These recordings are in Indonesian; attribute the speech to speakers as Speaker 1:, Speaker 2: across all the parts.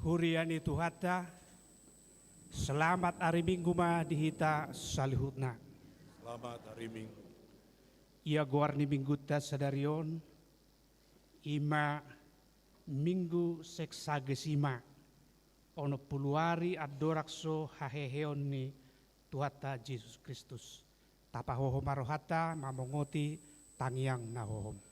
Speaker 1: Huriani Tuhata, selamat hari Minggu ma dihita salihutna.
Speaker 2: Selamat hari Minggu.
Speaker 1: Ia guarni mingguta sadarion, ima minggu seksagesima, ono puluari adorakso haheheon ni Tuhata Yesus Kristus. Tapahoho marohata mamongoti tangiang nahohom.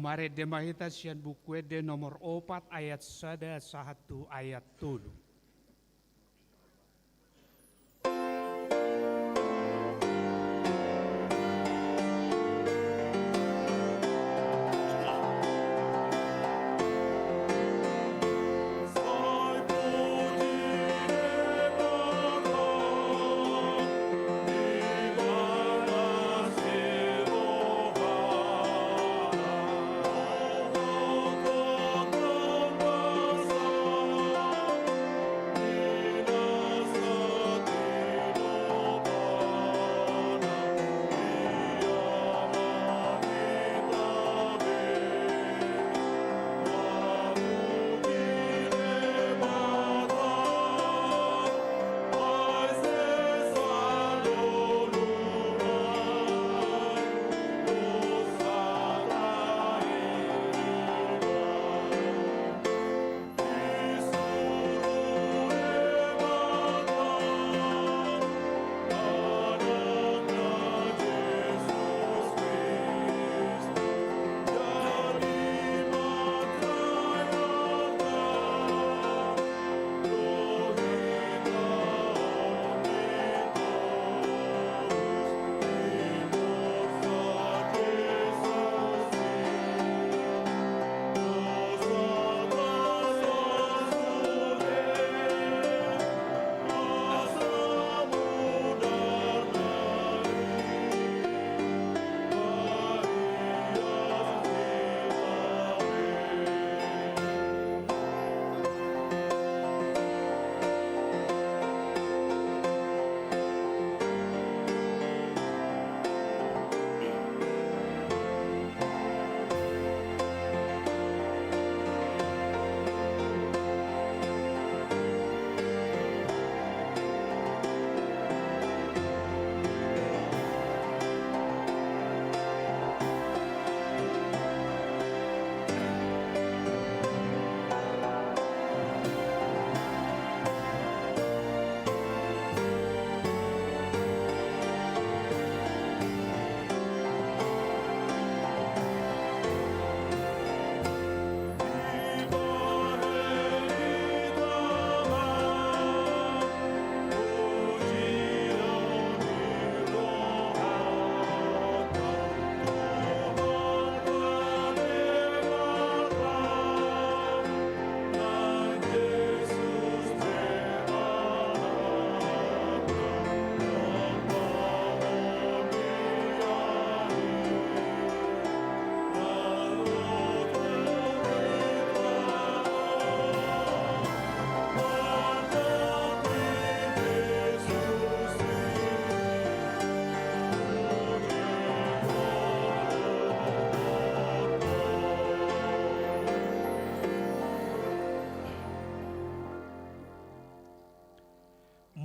Speaker 1: Mare demahita sian buku de nomor 4 ayat 1 ayat 7.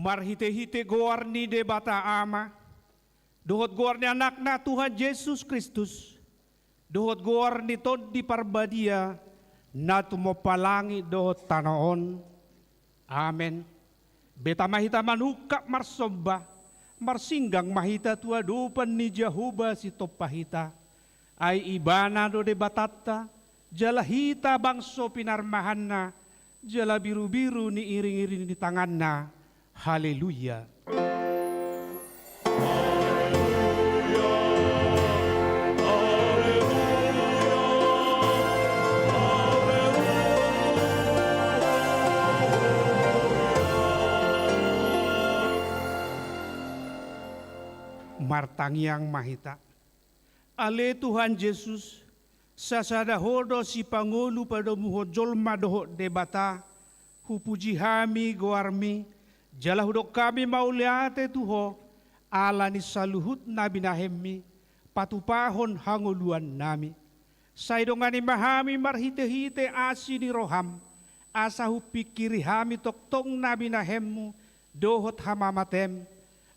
Speaker 1: marhite-hite goar ni debata ama, dohot goar ni anak na Tuhan Yesus Kristus, dohot goar ni tod di parbadia, na tumopalangi dohot tanaon. Amen. Beta mahita manuka marsomba, marsinggang mahita tua dupan ni Jehovah si topahita, ay ibana do debatata, jala hita bangso pinarmahan na, jala biru-biru ni iring-iring di tangan na. Haleluya. Martangyang mahita. Ale Tuhan Yesus, sasada hodo si Pangulo padomuho jolma doho debata, hupuji hami goarmi, jala hudok kami mauliate tuho, ala ni saluhut na binahemi, patupahon hanguluan nami. Saidongani mahami marhite-hite asi ni roham, asa hupikiri hami toktong na binahemmu, dohot hamamatem,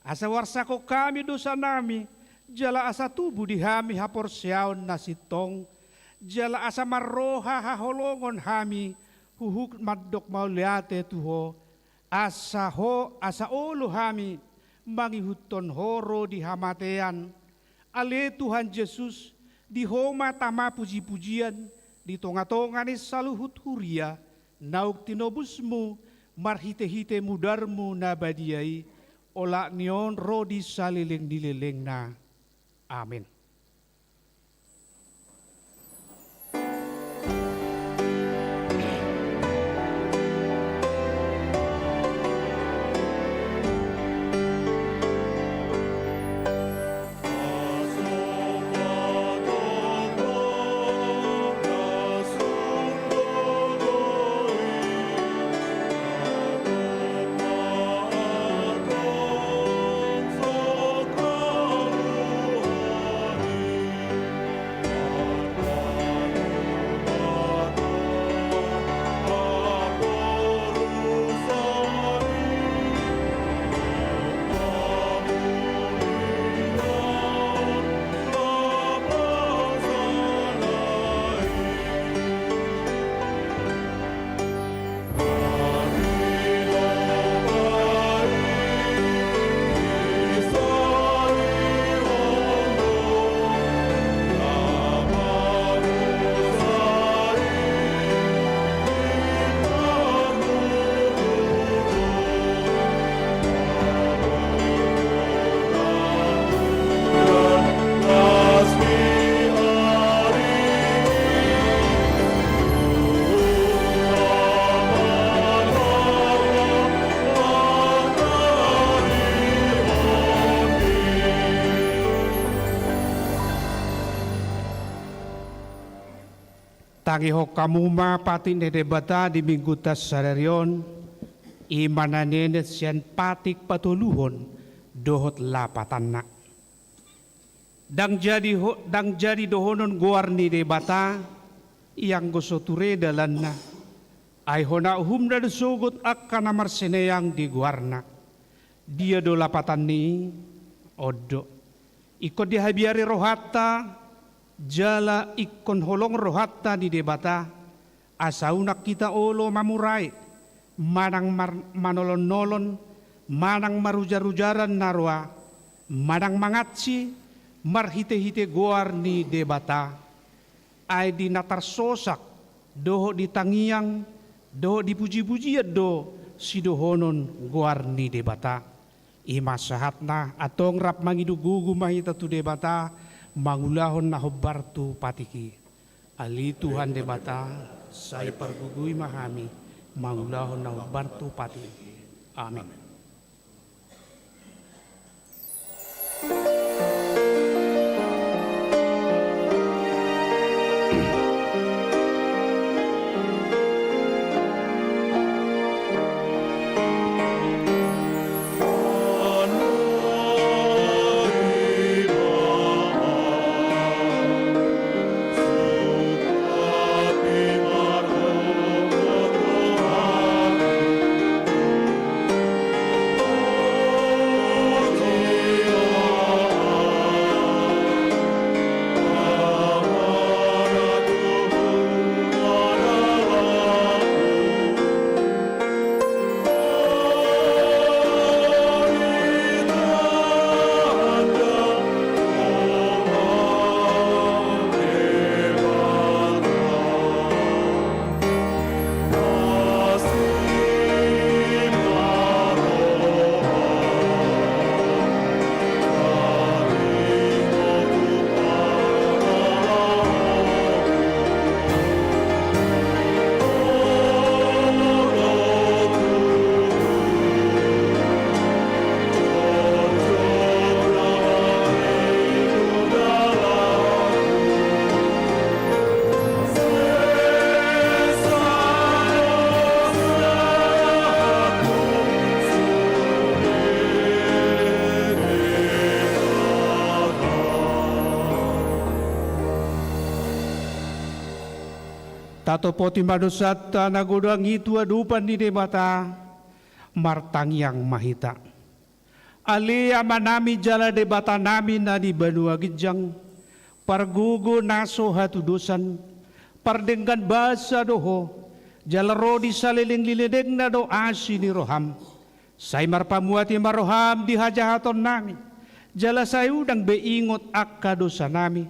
Speaker 1: asa warsako kami dosa nami, jala asa tubuh di hami hapor siaon na sitong, jala asa marroha haholongon hami, huhuk maddok mauliate tuho, asa olo hami, mangihuton horo di hamatean, ale Tuhan Yesus, di homa tama puji-pujian, di tonga-tonga ni saluhut huria, nauk tinobusmu, marhite-hite mudarmu na badiai, ola nion rodi saliling dilileng na. Amin. Tangiho kamuma pati ne debata di minggu tas sararion, imananenet sian patik patuluhon dohot lapatan na. Dang jadi dohonon goarni debata, yang gosoture dalan na, ay hona humda sugut akka namar seneyang di guarna. Dia do lapatan ni odo. Iko dihabiari rohata, jala ikon holong rohata di debata, asaunak kita olo mamurai, manang manolon-nolon, manang marujar-rujaran narwa, manang mangatsi, marhite-hite goar ni debata, ay di natarsosak, doho di tangiang, doho di puji-pujian do, si dohonon goar ni debata. Ima sahat na atong rap mangidugugu mahita tu debata, mangulahon na hobartu patiki. Ali Tuhan debata, say pargugui mahami, mangulahon na hobartu patiki. Amin. Tato poti madosata nagodang itu adupan di debata martang yang mahita. Alia manami jala debata nami na di Banua Gijang pargugo naso hatu dosan pardenggan basa doho jala rodi saliling lilideng na do asi ni roham say marpamuati maroham di hajahaton nami jala sayudang beingot akka dosa nami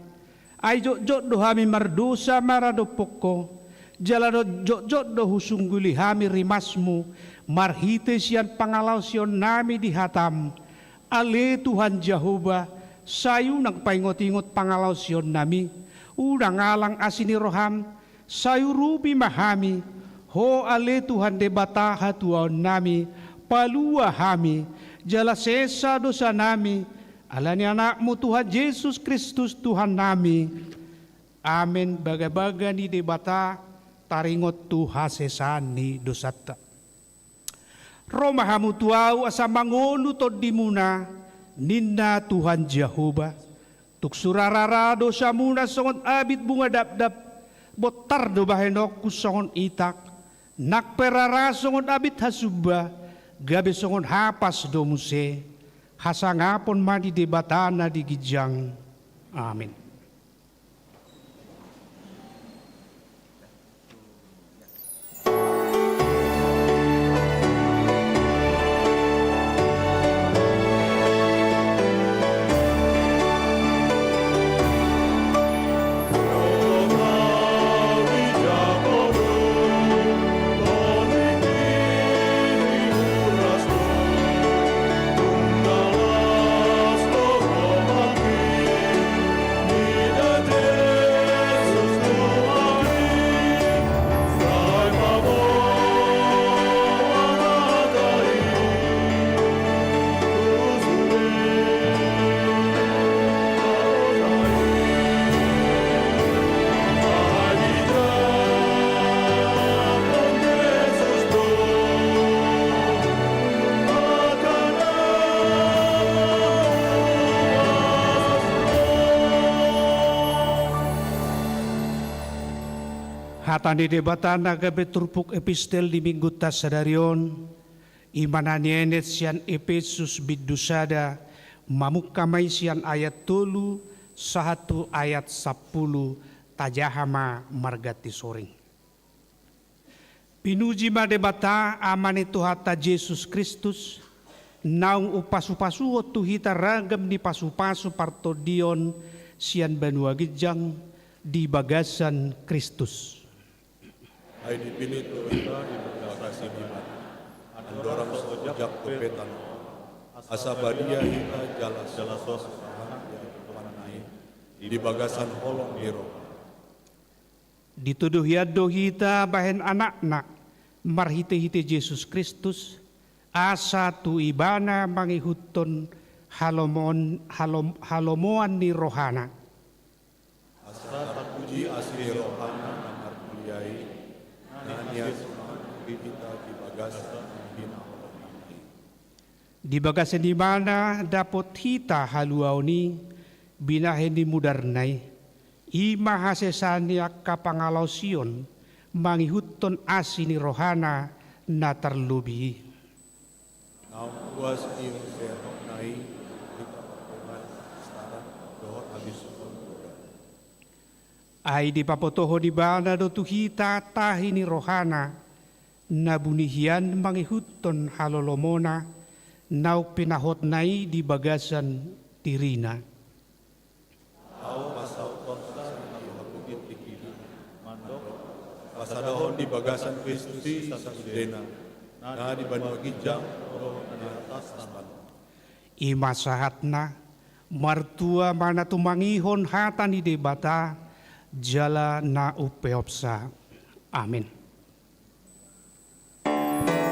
Speaker 1: ay jot do hami mardosa marado pokko jala jot do husungguli hami rimasmu marhite sian pangalaw sion nami di hatam ale Tuhan Jehovah sayu nang paingot-ingot pangalaw sion nami udang alang asini roham sayu rubi mahami ho ale Tuhan debata hatuaon nami palua hami jala sesa dosa nami alani anakmu Tuhan Yesus Kristus Tuhan nami amin baga-baga ni debata taringot tu hasesani dosata. Roma hamu tuau asa mangonu to dimuna ninna Tuhan Jehovah. Tuk surarara dosa muna songon abit bunga dap-dap botar do bahenok ku songon itak nak perara songon abit hasubah gabe songon hapas do muse hasangapon madi debatana di Gijang. Amin. Hatani debatan agabe turpuk epistel di minggu tasadarion imananyenet sian Efesus bidusada mamuk kamay sian ayat 3 sahatu ayat 10 tajahama margati soring. Pinuji ma debata aman itu hata Yesus Kristus naung upasu-pasu tuhita ragam di pasu-pasu partodion sian Banua Gijang di bagasan Kristus.
Speaker 2: Ay dipilih Tuhan di bagasi nimat. Andorang sojak kepetan. Asabadia hita jalas sosahan yang panai di bagasan holong hiro.
Speaker 1: Dituduh yado hita bahen anak-anak marhite-hite Yesus Kristus asa tu ibana mangihuton halomoan ni rohana.
Speaker 2: Asa tapuji asli rohana namar kuliai. Nanias kita di bagasan hina holong namai.
Speaker 1: Di bagasan di mana dapat hita haluau ni binahen di mudarnai ima hasesani akka pangalaw sion mangihuton asini rohana na terlubi.
Speaker 2: Naum kuas iyo serok nai kita patungan setara dohor habis sukun budak.
Speaker 1: Ay di papotoho di bana do tuhita tahini rohana na bunihian mangihuton halolomona nau pinahot nai di bagasan tirina.
Speaker 2: Au pasau konsa di hakudit dikili mandok pasadahon di bagasan Kristusi sasudena na di Banua Gijang roh na atas taman.
Speaker 1: Ima sahatna martua mana tumangihon hata ni debata jala na upeopsa. Amin.
Speaker 2: Hallelujah.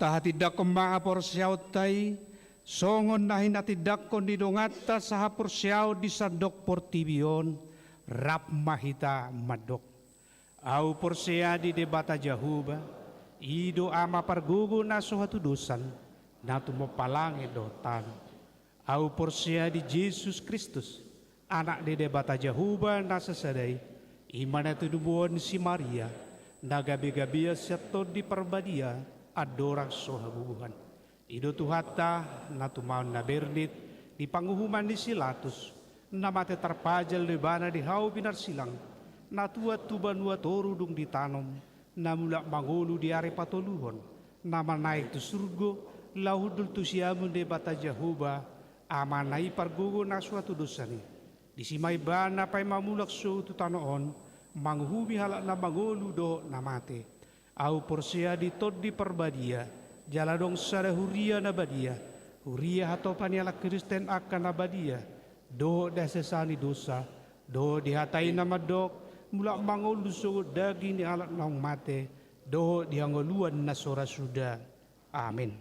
Speaker 1: tahatidak kemanga porsiaw tay, songon nahin atidak kondidongata saha porsiaw di sadok portibion, rap mahita madok. Au porsia di debata jahuba, ido ama pargugo na suatu dosan, na tumopalangi dotan. Au porsia di Yesus Kristus, anak di debata jahuba na sasadai, imana tudubuan si Maria, nagabi-gabi seto di perbadia, adorang sohabuhan. Ido tuhata na tumaon na bernit, di panguhuman di silatus, na mate terpajal di bana di hau binar silang, na tuat tuban toru dung ditanom, na mulak mangulu di are patoluhon, na manaik tu surgo, lahudul tu siamun de bata Jehovah, amanai pargugo na suatu dosani. Di simay bana pay mamulak suatu tanoon, manghubi halak na mangulu do na mate. Au porsia di tod di perbadia, jaladong sada huria na badia, huria hato paniala Kristen akan na badia, do desesani dosa, do dihatai na madok, mulak mangulu so daging ni alat naong mate, do diangoluan na sora suda. Amin.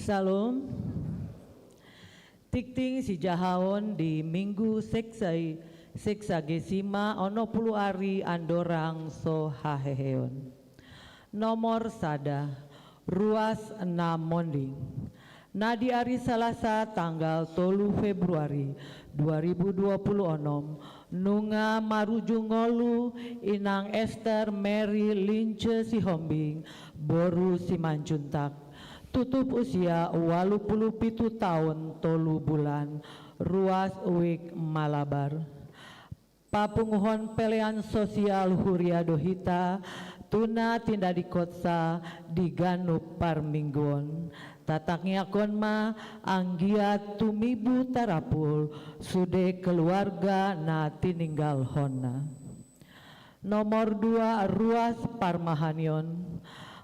Speaker 3: Salam. Tikting si Jahaon di Minggu Seksagesima ono puluh ari andorang so haheheon. Nomor sada, ruas 6 monding. Nadi ari Salasa tanggal 3 Februari 2026 nunga maruju ngolu inang Esther Mary Lince Sihombing boru Simanjuntak tutup usia 87 tahun 3 bulan ruas Uwik Malabar. Papunguhon pelean sosial Huria Dohita tuna tinda dikotsa di Ganup Parminggon tataknya konma anggia tumibu tarapul sude keluarga na tininggal honna. Nomor 2 ruas Parmahanion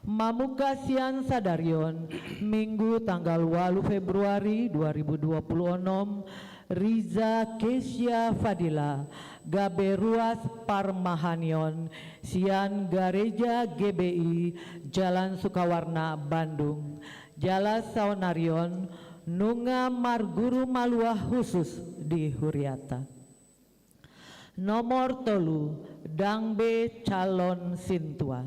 Speaker 3: Mamukasian Sadarion Minggu tanggal 8 Februari 2026 Riza Kesia Fadila Gabe Ruas Parmahanion Sian Gareja GBI Jalan Sukawarna Bandung Jala Saunarion Nunga Marguru Malua khusus di Huriata. Nomor tolu Dangbe Calon Sintua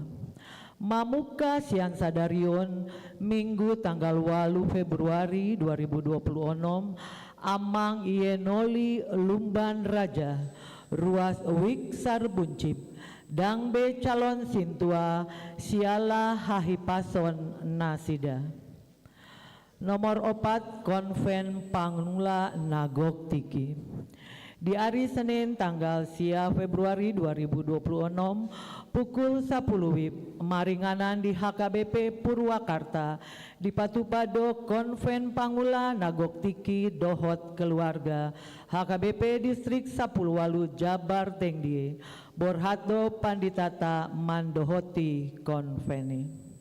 Speaker 3: Mamuka Sian Sadarion Minggu tanggal 8 Februari 2026 Amang Ienoli Lumban Raja Ruas Wik Sarbuncip Dangbe Calon Sintua Siala Hahipason Nasida. Nomor 4 Konven Pangnula Nagok Tiki di hari Senin tanggal sia Februari 2026 pukul 10 WIB maringanan di HKBP Purwakarta di Patupado Konven Pangula Nagok Tiki Dohot Keluarga HKBP Distrik 10 Walu Jabar Tengdie Borhatdo Panditata Mandohoti Konveni.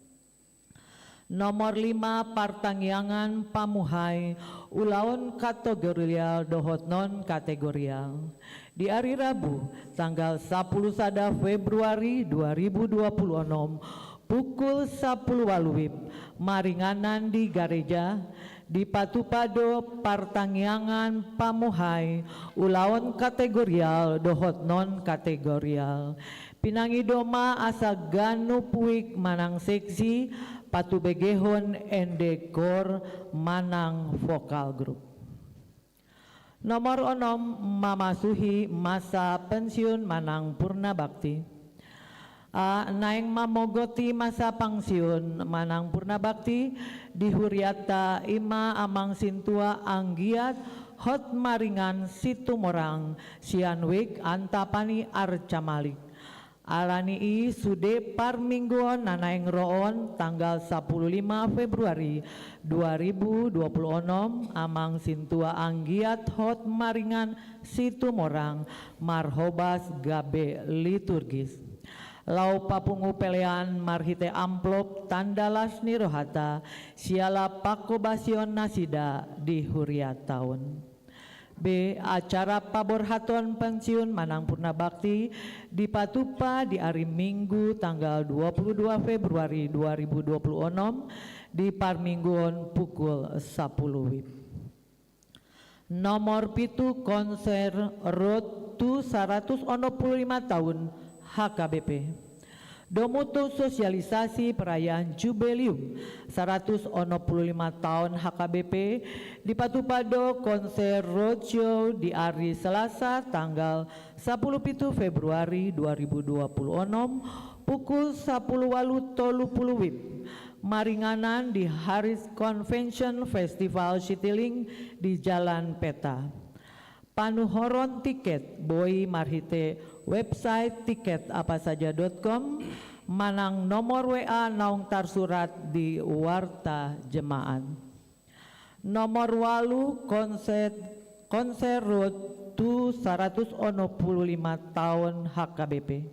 Speaker 3: Nomor 5 Partangyangan Pamuhai Ulaon Kategorial Dohot Non Kategorial di hari Rabu tanggal 10 sada Februari 2026 pukul 10 WIB maringanan di Gareja di Patupado Partangyangan Pamuhai Ulaon Kategorial Dohot Non Kategorial Pinangi Doma asa Ganu Puik Manang Seksi Patu Begehon Endekor Manang Vokal Group. Nomor 6 Mamasuhi masa pensiun Manang Purna Bakti. Naing mamogoti masa pensiun Manang Purna Bakti di Huriata Ima Amang Sintua Anggiat Hot Maringan Situmorang Sianwik Antapani Arca Malik. Alani sude parmingguan nanaeng roon tanggal 15 Februari 2026 Amang Sintua Anggiat Hot Maringan Situmorang Marhobas Gabe Liturgis Lau Papungu Pelean Marhite Amplop Tandalas Nirohata Siala Pakobasion Nasida di Huriat Tahun. B. Acara paborhaton pensiun Manang Purna Bakti di Patupa di hari Minggu tanggal 22 Februari 2026 di Parmingguon pukul 10 WIB. Nomor pitu konser Road to 165 tahun HKBP. Domutu sosialisasi perayaan Jubileum 165 tahun HKBP di Patupado konser roadshow di hari Selasa tanggal 17 Februari 2026 pukul 10 walu tolu puluh WIB maringanan di Haris Convention Festival Citiling di Jalan Peta. Panuhoron tiket Boy Marhite website tiketapasaja.com manang nomor WA naung tarsurat di Warta Jemaat. Nomor 8 konser road to 165 tahun HKBP.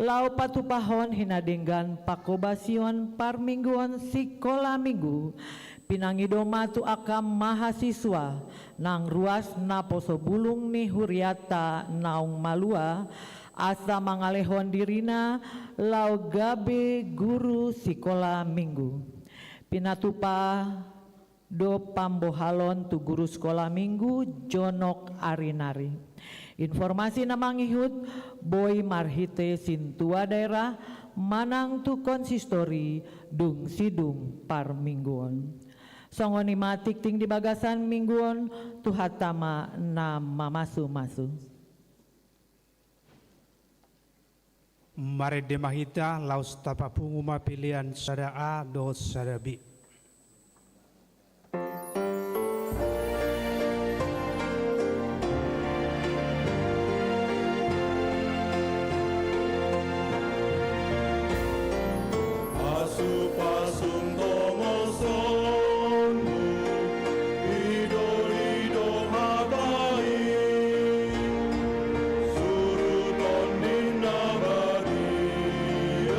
Speaker 3: Lau patupahon hinadenggan pakobasion parmingguan sikola minggu pinangi doma tu akam mahasiswa nang ruas na poso bulung ni Huriata naung Malua asa mangalehon dirina lau gabe guru sikola minggu pinatupa do pambohalon tu guru sekolah minggu Jonok Arinari. Informasi namang ihud Boy Marhite Sintua daerah manang tu konsistori dung sidung parmingguon. Songoni matik ting di bagasan mingguon tu hatama nama masu-masu.
Speaker 1: Mare demahita laus tapapunguma pilihan sada A do sada B.
Speaker 2: Suruton di nagaria,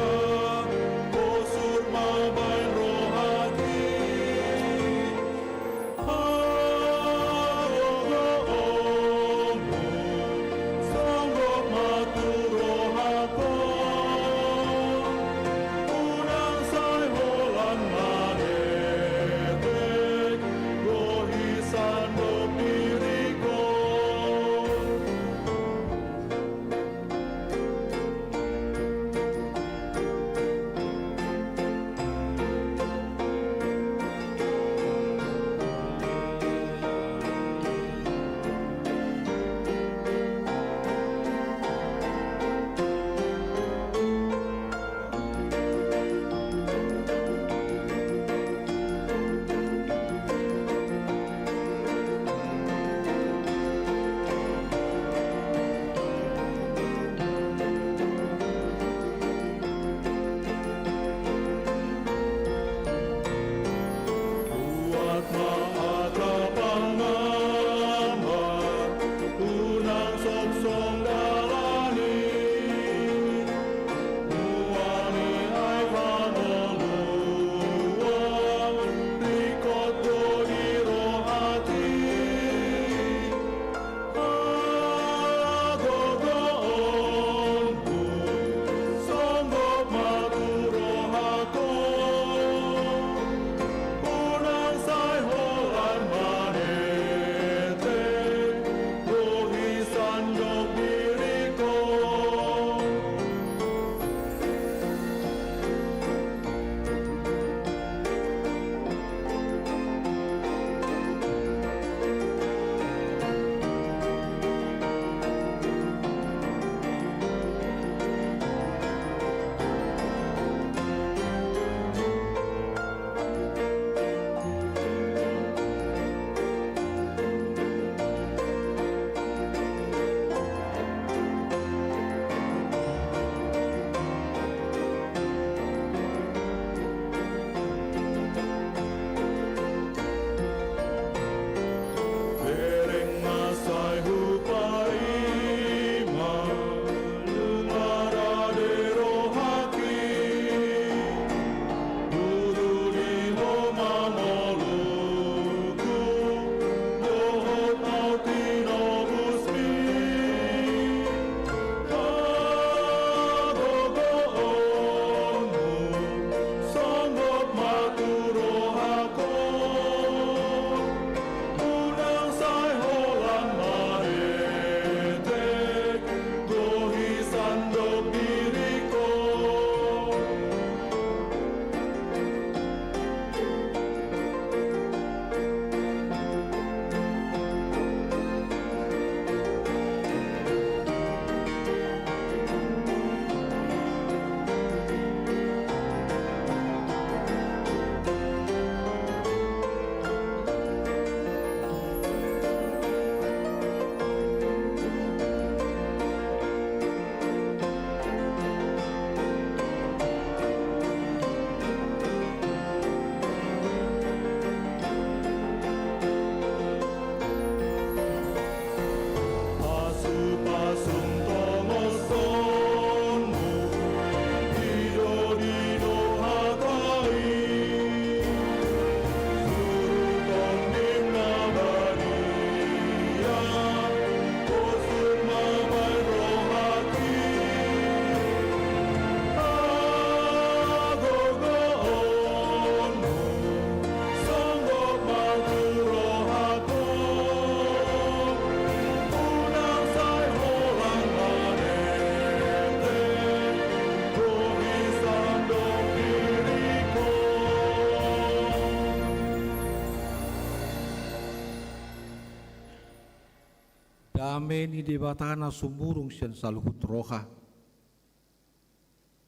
Speaker 4: Dame ni debatana sumurung sian saluhut roha.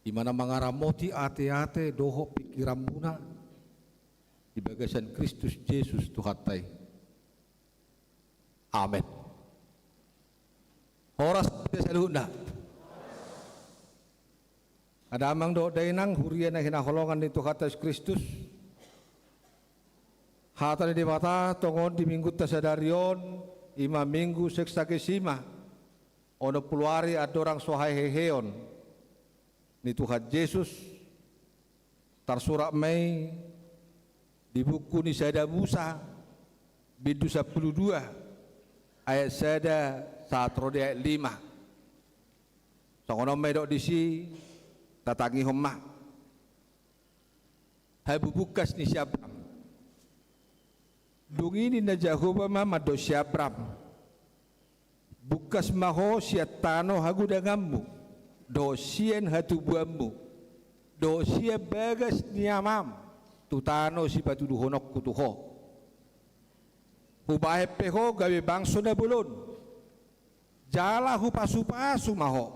Speaker 4: Di mana mangaramoti ate-ate doho pikiran muna di bagasan Kristus Yesus Tuhatai. Amin. Horas saluhutna. Ada amang do dainang hurian na hinaholongan ni Tuhatai Kristus. Hata di mata tongon di minggu tasadarion 5 minggu seksa kesima ono puluari adorang sohai heheon ni Tuhan Yesus tersurat Mei di buku ni Sada Musa bidu 12 ayat Sada 1 ayat 5 songono Mei dok disi tatangi homma hai bubukas ni siapa dungini na Jehovah mama do siabram bukas maho siatano hagudangammu do sien hatubuammu do sia bagas niamam tutano si patuduhonok kutuho hubahe peho gawe bangso na bulun jala hu pasu-pasu maho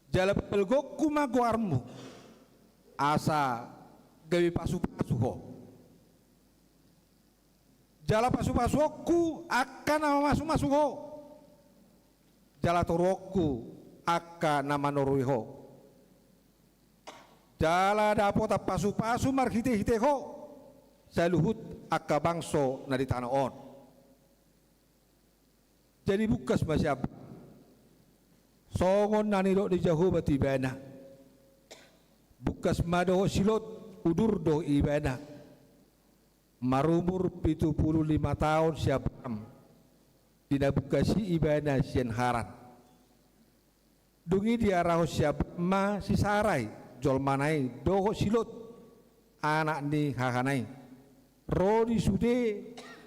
Speaker 4: jala pelgokku maguarmu asa gawe pasu-pasu ho jala pasu-pasuku akan nama masuk-masuk ho jala toroku akan nama noruiho jala dapota pasu-pasu marhite-hite ho saluhut akka bangso na di tanah on jadi bukas masyab songon naniro di Jehovah tibana bukas madoho silot udur do ibana marumur 75 tahun siapam tidak bukasi ibadah sian haran dungi diaraho siap ma si sarai jol manai doho silot anak ni hahanai rodi sude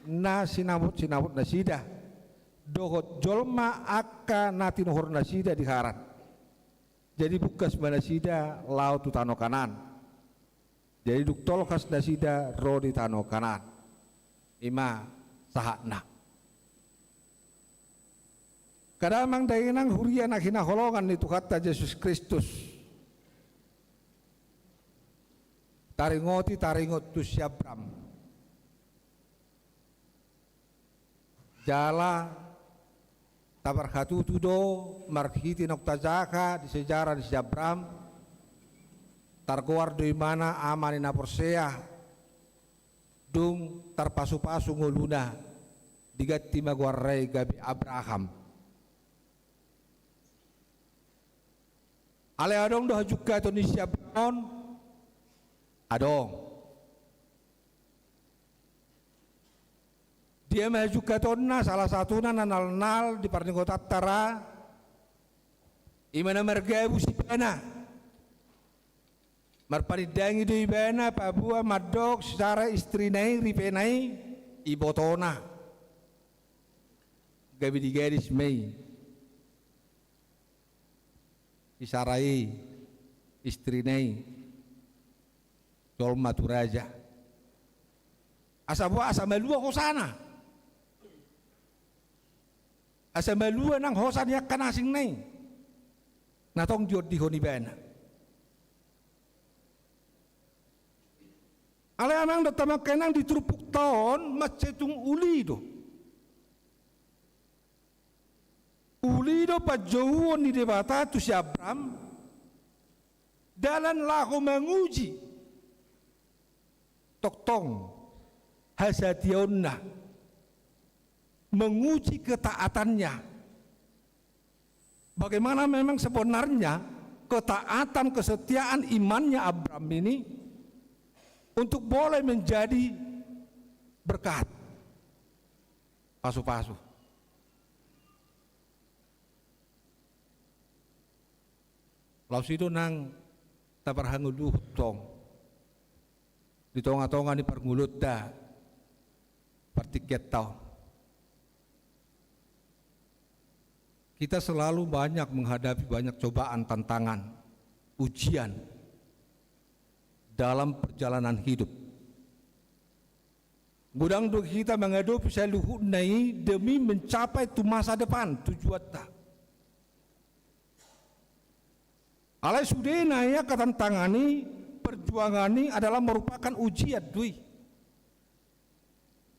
Speaker 4: na sinamut nasida doho jolma akka natin hor nasida di haran jadi bukas manasida laut utano kanan jadi duktol khas nasida rodi tano kanan ima sahakna kadamang dainang hurian akhina holongan itu kata Yesus Kristus taringot tu siabram jala tabar hatutu do marhiti noktazaka di sejarah di siabram targoar do mana amani na porsea dung tarpasu-pasu nguluna digati maguarai gabi Abraham ale adong doh juga to ni siapon adong dia mah juga tonna salah satu nanal di parningota tara imana margabu sipana marparidangi do ibana Papua madok secara istri nai ripenai ibotona gabi di garis mei isarai istri nai jol maturaja asabua asamalua hosana asamalua nang hosan yak kanasing nai natong jod di honibana ale amang datama kenang ditrupuk tahun macetung ulido pajauan ni debata tu si Abram dalan lahu menguji toktong hasationna menguji ketaatannya bagaimana memang sebenarnya ketaatan kesetiaan imannya Abram ini untuk boleh menjadi berkat pasu-pasu laus itu nang taparhanguluh tong di tonga-tonga ni parngulut da partiket tau kita selalu banyak menghadapi banyak cobaan, tantangan, ujian dalam perjalanan hidup. Gudang do kita menghadapi seluruh nai demi mencapai tu masa depan tujuan tak. Alai sudah naya katantangani perjuangan ini adalah merupakan ujian dui.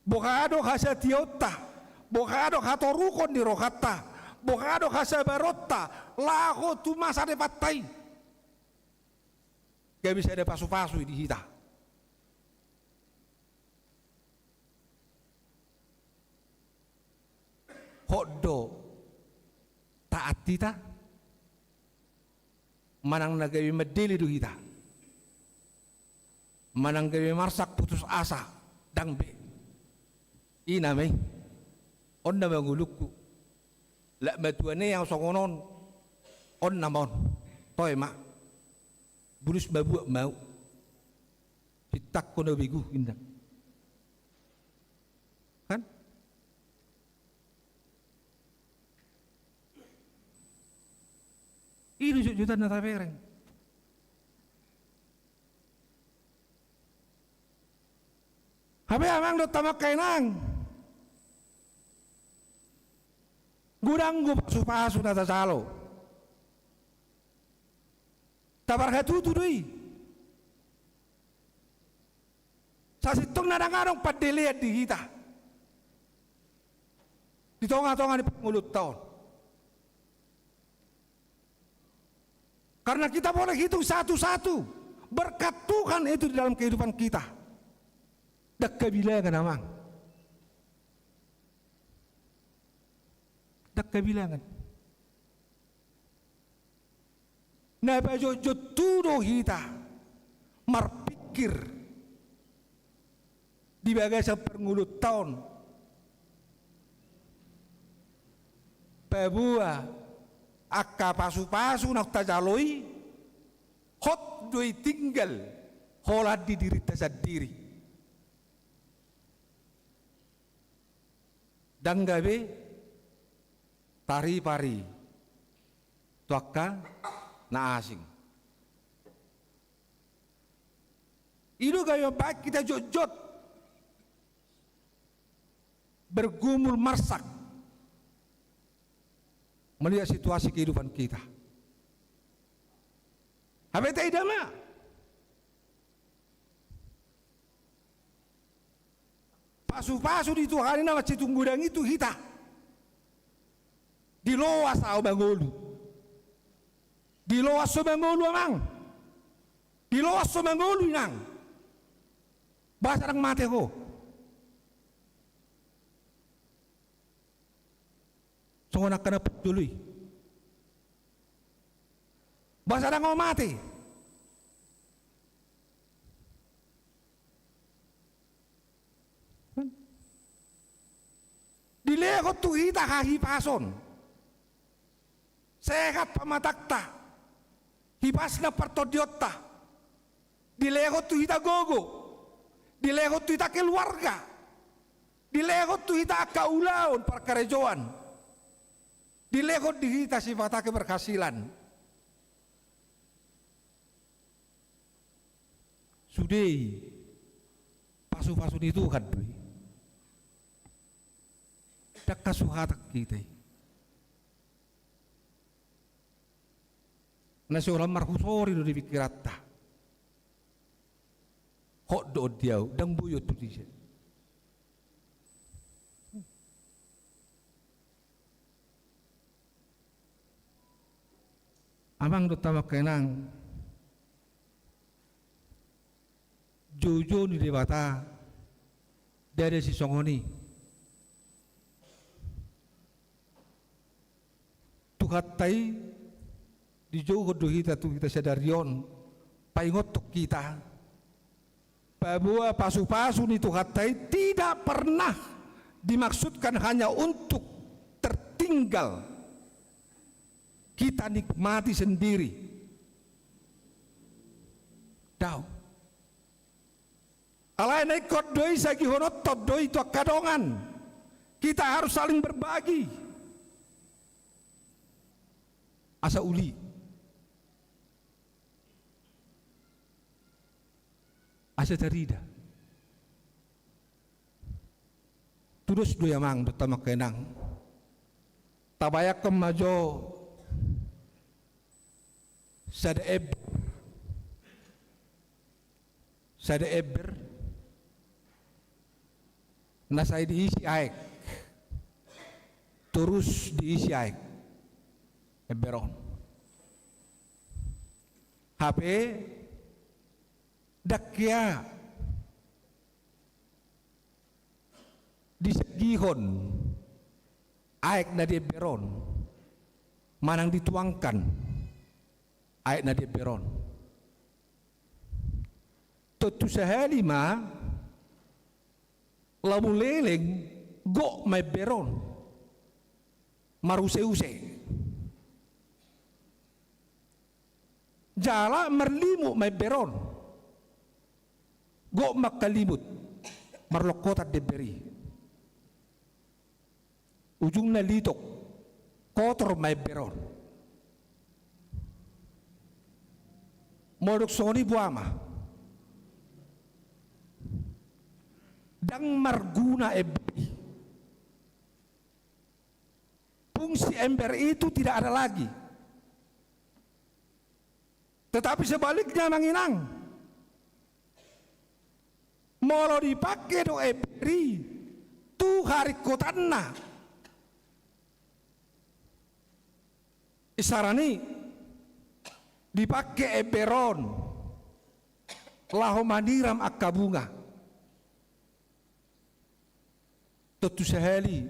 Speaker 4: Bokado hasa tiota, bokado hatorukon di rohata, bokado hasa barota, laho tu masa depan tai. Gak bisa ada pasu-pasu di kita. Hoddo taat kita manang nagawi medeli du kita manang gawi marsak putus asa dang be ina me onna mangulukku la matuane yang songonon onna mon toy mak bulus babu mau ditak kono bigu indang kan ini jutaan nata pereng. Habe amang do tamak kainang. Gudang gu pasu-pasu nata salo. Tabar hatutu dui. Sasitong nadang-adong padeliat di kita. Di tonga-tonga di mulut tahun. Karena kita boleh hitung satu-satu berkat Tuhan itu di dalam kehidupan kita. Dak kebilangan amang. Dak kebilangan. Nah bajo tudo kita marpikir di bagasa permulut tahun. Pebua akka pasu-pasu nak tajaloi hot doi tinggal holat di diri sendiri dan gabe pari-pari tuakka na asing itu gaya baik kita jojot bergumul marsak melihat situasi kehidupan kita. Apa itu idama? Pasu-pasu di Tuhan ini macam tunggudang itu kita. Di loas au bangolu. Di loas so bangolu amang. Di loas so bangolu nang. Bahasa orang mati ko. Sungo nak kena peduli. Bahasa orang mau mati. Dilego tu hita hahipason. Sehat pamatakta. Hipasna partodiota. Dilego tu hita gogo. Dilego tu hita keluarga. Dilego tu hita akaulaon perkarejoan. Dilego di hita sifata keberhasilan. Sudai pasu-pasu itu kan dak kasuhatak kita. Nasi orang marhusori do dipikirata. Hok do diau dang buyut tu dia. Amang do tamak kenang jojo ni debata dari si songoni tuhatai di jauh do kita tu kita sadarion paingot tok kita bahwa pasu-pasu ni tuhatai tidak pernah dimaksudkan hanya untuk tertinggal kita nikmati sendiri. Tahu? Alai naik kot doi sagi honot tot doi itu kadongan. Kita harus saling berbagi. Asa uli. Asa cerida. Terus dua mang pertama kenang. Tabayak kemajo sada eber nasai diisi aek terus diisi aek eberon HP dakya disegihon aek na di eberon manang dituangkan aek na di eberon tutu sehari ma lamu leleng go may beron maruse-use jala merlimu may beron go makalimut marlokotat deberi ujung na litok kotor may beron modok soni buama dang marguna eberi. Fungsi ember itu tidak ada lagi. Tetapi sebaliknya manginang. Molo dipakai do eberi tu hari kotanna. Isarani dipakai eberon laho maniram akabunga. Tutu sehali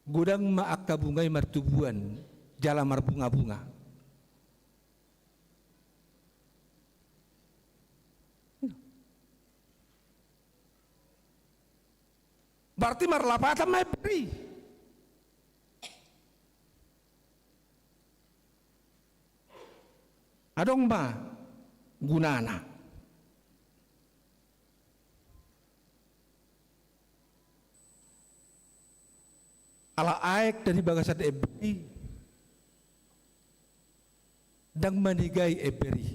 Speaker 4: gudang maaka bungai martubuan jala marbunga-bunga berarti marlapatan may beri adong ba gunana ala aek dari bagasan eberi dan manigai eberi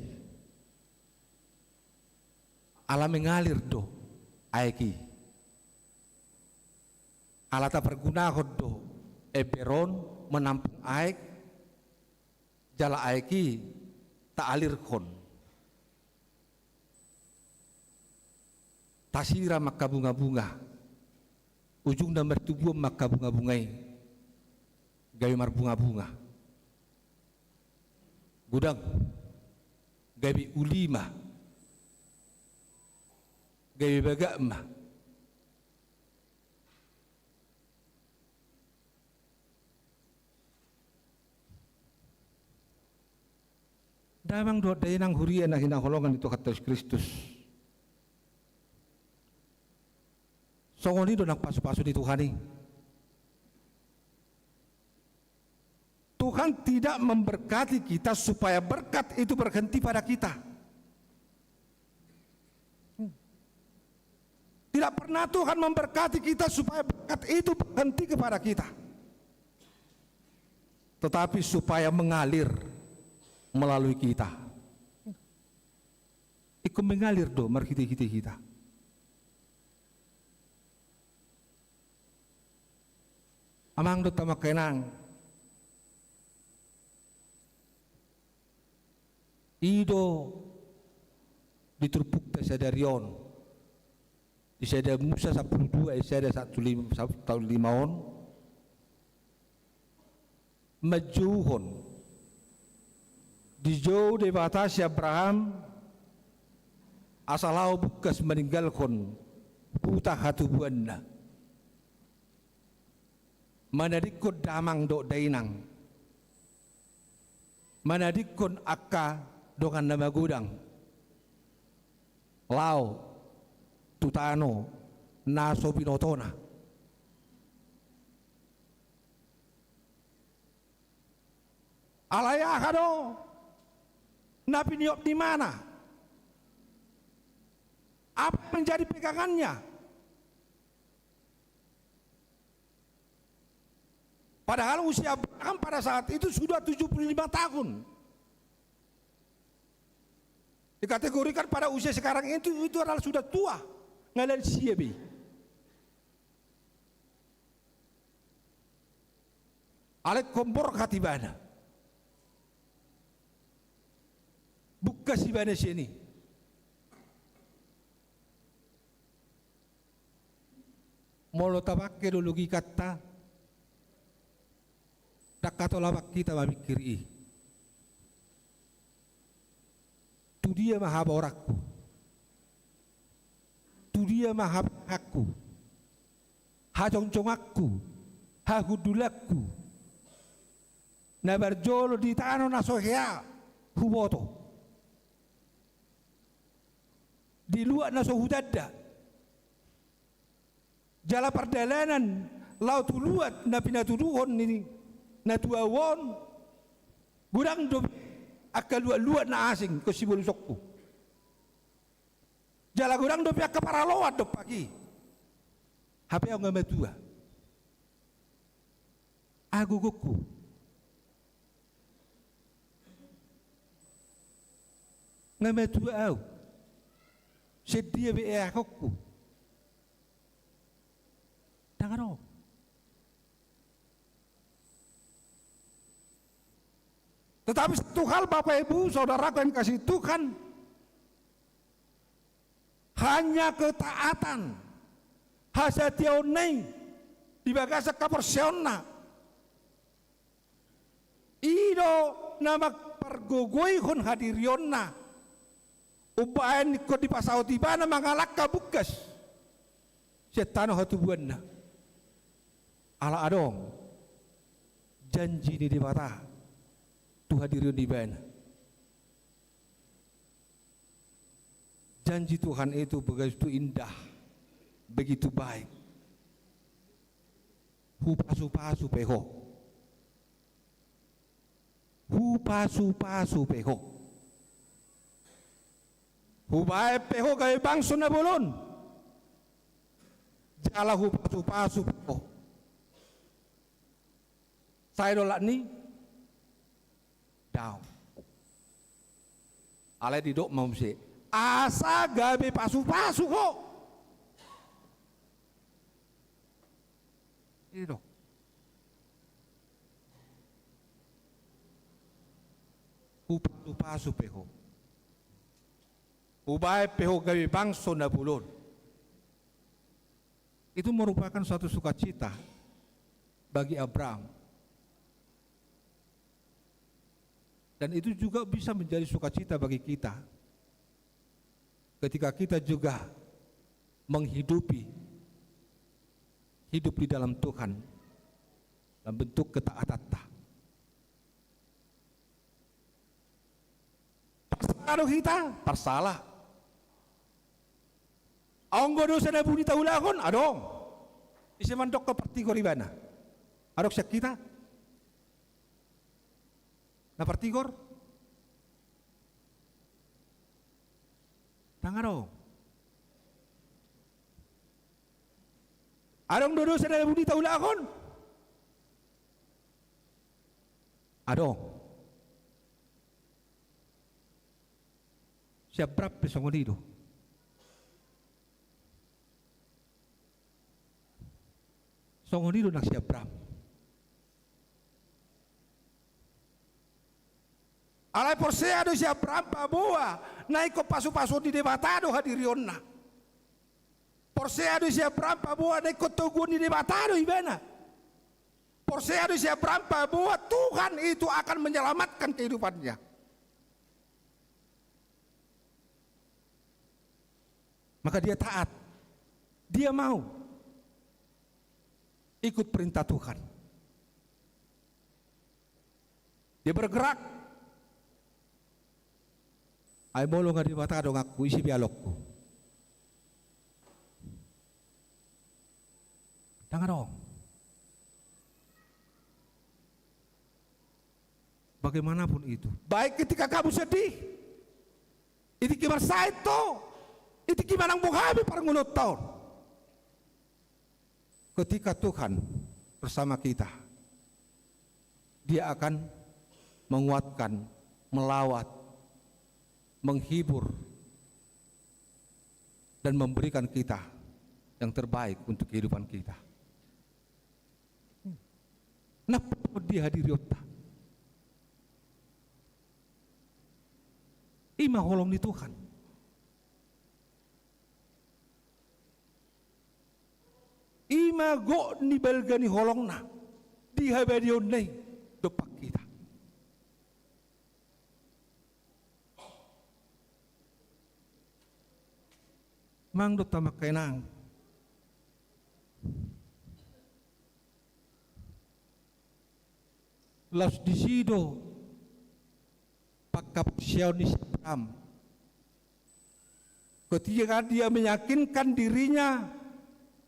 Speaker 4: ala mengalir do aeki ala tak pergunakan do eberon menampung aek jala aeki tak alir kon tasira maka bunga-bunga ujung dan mertubuh maka bunga-bungai gawe marbunga-bunga gudang gawe ulima gawe bagama damang doa dayanang hurian na hinaholongan itu kata Kristus songoni do nagpaso-paso di Tuhani. Tuhan tidak memberkati kita supaya berkat itu berhenti pada kita. Tidak pernah Tuhan memberkati kita supaya berkat itu berhenti kepada kita. Tetapi supaya mengalir melalui kita. Ikut mengalir do markiti kita. Amang do tama kenang ido diturpuk sadarion isada Musa 12 isada 15 majuhon di jauh di batasi Abraham asalau bukas meninggalkan puta hatubuanna manadikon damang do dainang manadikon akka dongan nama gudang lau tutano naso pinotona alaya kado napiniop di mana apa menjadi pegangannya. Padahal usia Abraham pada saat itu sudah 75 tahun. Dikategorikan pada usia sekarang itu adalah sudah tua. Ngalir siabi. alet kompor katibana. Buka si bana sini. Molo tabake dulu kata. Tak kata lawak kita memikiri. Tu dia maha borakku. Tu dia maha aku. Ha congcong aku. Ha hudulaku. Na berjolo di tanah nasohea huboto. Di luar nasohudada. Jala perdalanan laut luat na pinatuduhon ini na tuawon gudang do akka luat na asing ko sibulusokku. Jala gudang do pia kaparalowat do pagi. Hape ang ngamatua. Aguguku. Ngamatua au. Sedia be akokku. Tangano. Tetapi satu hal Bapak Ibu saudaraku yang kasih Tuhan, hanya ketaatan hasatiaunai di bagasa kapersiona ido nama pergogoihon hadirionna ubahan ko di pasau tibana mangalak kabukas setano hatubuanna ala adong janji ni di mata hadirin di bana. Janji Tuhan itu begitu indah, begitu baik. Hupasu-pasu peho. Hupasu-pasu peho. Hubae peho kaya bangso na bulon. Jala hupasu-pasu peho. Saya dolak ni daw. Ale didok mau si asa gabe pasu-pasu kok. Itu. Pasu peho. Ubai peho gabe bangso na bulon. Itu merupakan suatu sukacita bagi Abraham. Dan itu juga bisa menjadi sukacita bagi kita ketika kita juga menghidupi hidup di dalam Tuhan dalam bentuk ketaatan. Persalah kita, persalah. Anggo dosa na buni taulakon, adong. Isi mandok ke parti koribana. Adok siya kita. Na partigor? Tangaro. Adong dodo sa nalabudi taulakon? Adong. Siya brap pesongonido. Songonido nak siya brap. Alay porseado siya berapa boa naik pasu-pasu di debatado hadirionna. Porseado siya berapa boa naik tugun di debatado ibana. Porseado siya berapa boa Tuhan itu akan menyelamatkan kehidupannya. Maka dia taat. Dia mau ikut perintah Tuhan. Dia bergerak. Ay molo nga di mata dong aku isi bialokku. Tangan dong. Bagaimanapun itu. Baik ketika kamu sedih. Itu gimana saya itu. Itu gimana bukabi parangulot tahun. Ketika Tuhan bersama kita. Dia akan menguatkan, melawat, menghibur dan memberikan kita yang terbaik untuk kehidupan kita. Nah, dia di hadiriota. Ima holong ni Tuhan. Ima go ni belga ni holong na di habadion nei dopak kita. Mang do tamak kenang. Las disido pakap Sionis Abraham. Ketika dia meyakinkan dirinya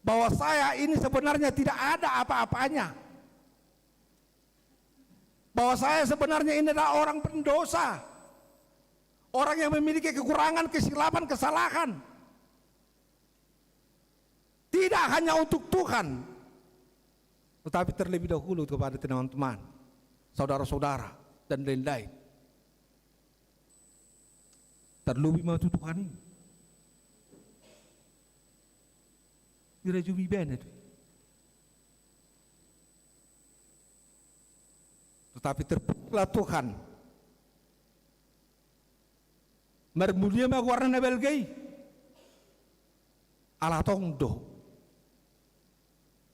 Speaker 4: bahwa saya ini sebenarnya tidak ada apa-apanya, bahwa saya sebenarnya ini adalah orang pendosa, orang yang memiliki kekurangan, kesilapan, kesalahan, tidak hanya untuk Tuhan, tetapi terlebih dahulu kepada teman-teman, saudara-saudara, dan lain-lain. Terlebih matu Tuhan ini. Dirajumi benet. Tetapi terpuklah Tuhan. Mermulia magwarna na belgay. Ala tongdo.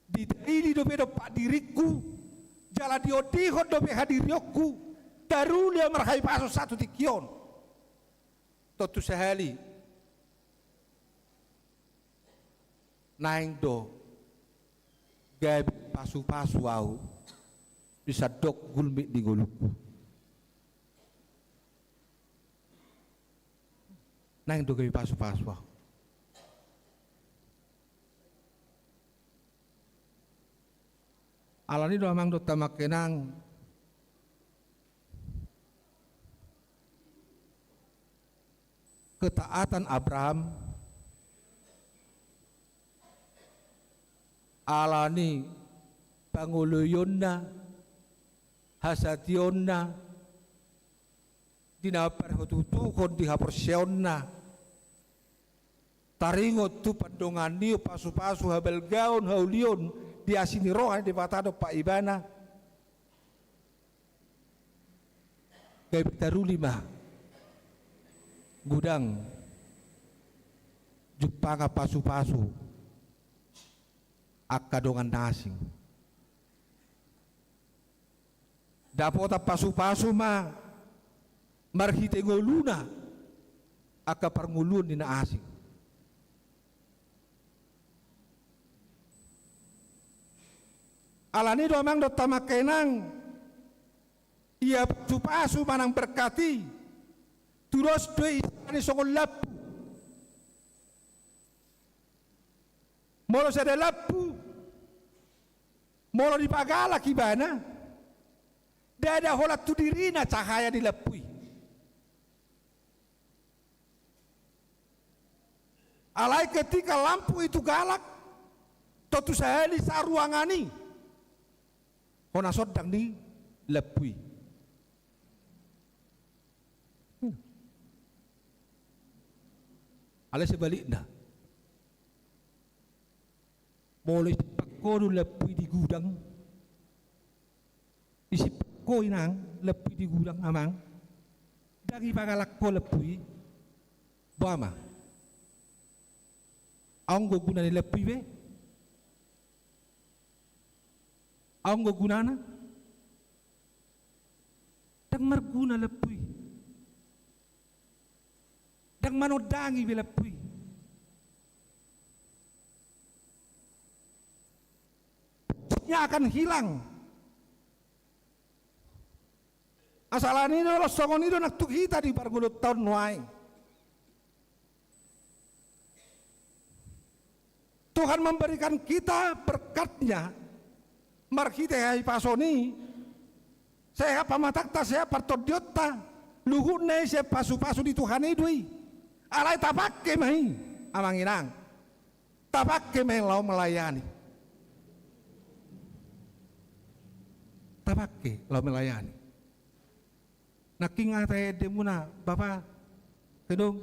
Speaker 4: Di daili do bedo pak diriku. Jala diodihot do be hadirioku. Darulia marhai paso satu tikion. Totu sehali. Naing do gabi pasu-pasu au bisa dok gulmi di guluku. Naing do gabi pasu-pasu au. Alani do amang do tamakenang ketaatan Abraham alani panguluyonna hasationna dina perhututukon di haporsionna taringot tu pandongani pasu-pasu habel gaun haulion di asini rohan di batado pak ibana kay tarulima gudang jupanga pasu-pasu akadongan nasing dapota pasu-pasu ma marhite ngoluna aka parngulun ni na asing alani do amang do tamakenang ia pasu-pasu manang berkati turos do isani songol lapu molo sada lapu molo di pagala kibana dada holat tu dirina cahaya dilapui alai ketika lampu itu galak totu sahali sa ruangani hona sodang di lapui alai sebaliknya mulai pakko lepui di gudang isi pakko inang lepui di gudang amang dari pagalakko lepui bama aong go guna ni lepui be aong go gunana dang marguna lepui dang manodangi be lepui akan hilang. Asalan ini lo songon itu nak kita di pargulut tahun nuai. Tuhan memberikan kita berkatnya. Markite hai pasoni. Saya pamatakta saya partodiota. Luhut nei saya pasu-pasu di Tuhan idui. Alai tapakke mai amang inang. Tapakke mai lau melayani. Tapakke lo melayani. Naking ate demuna Bapak kedong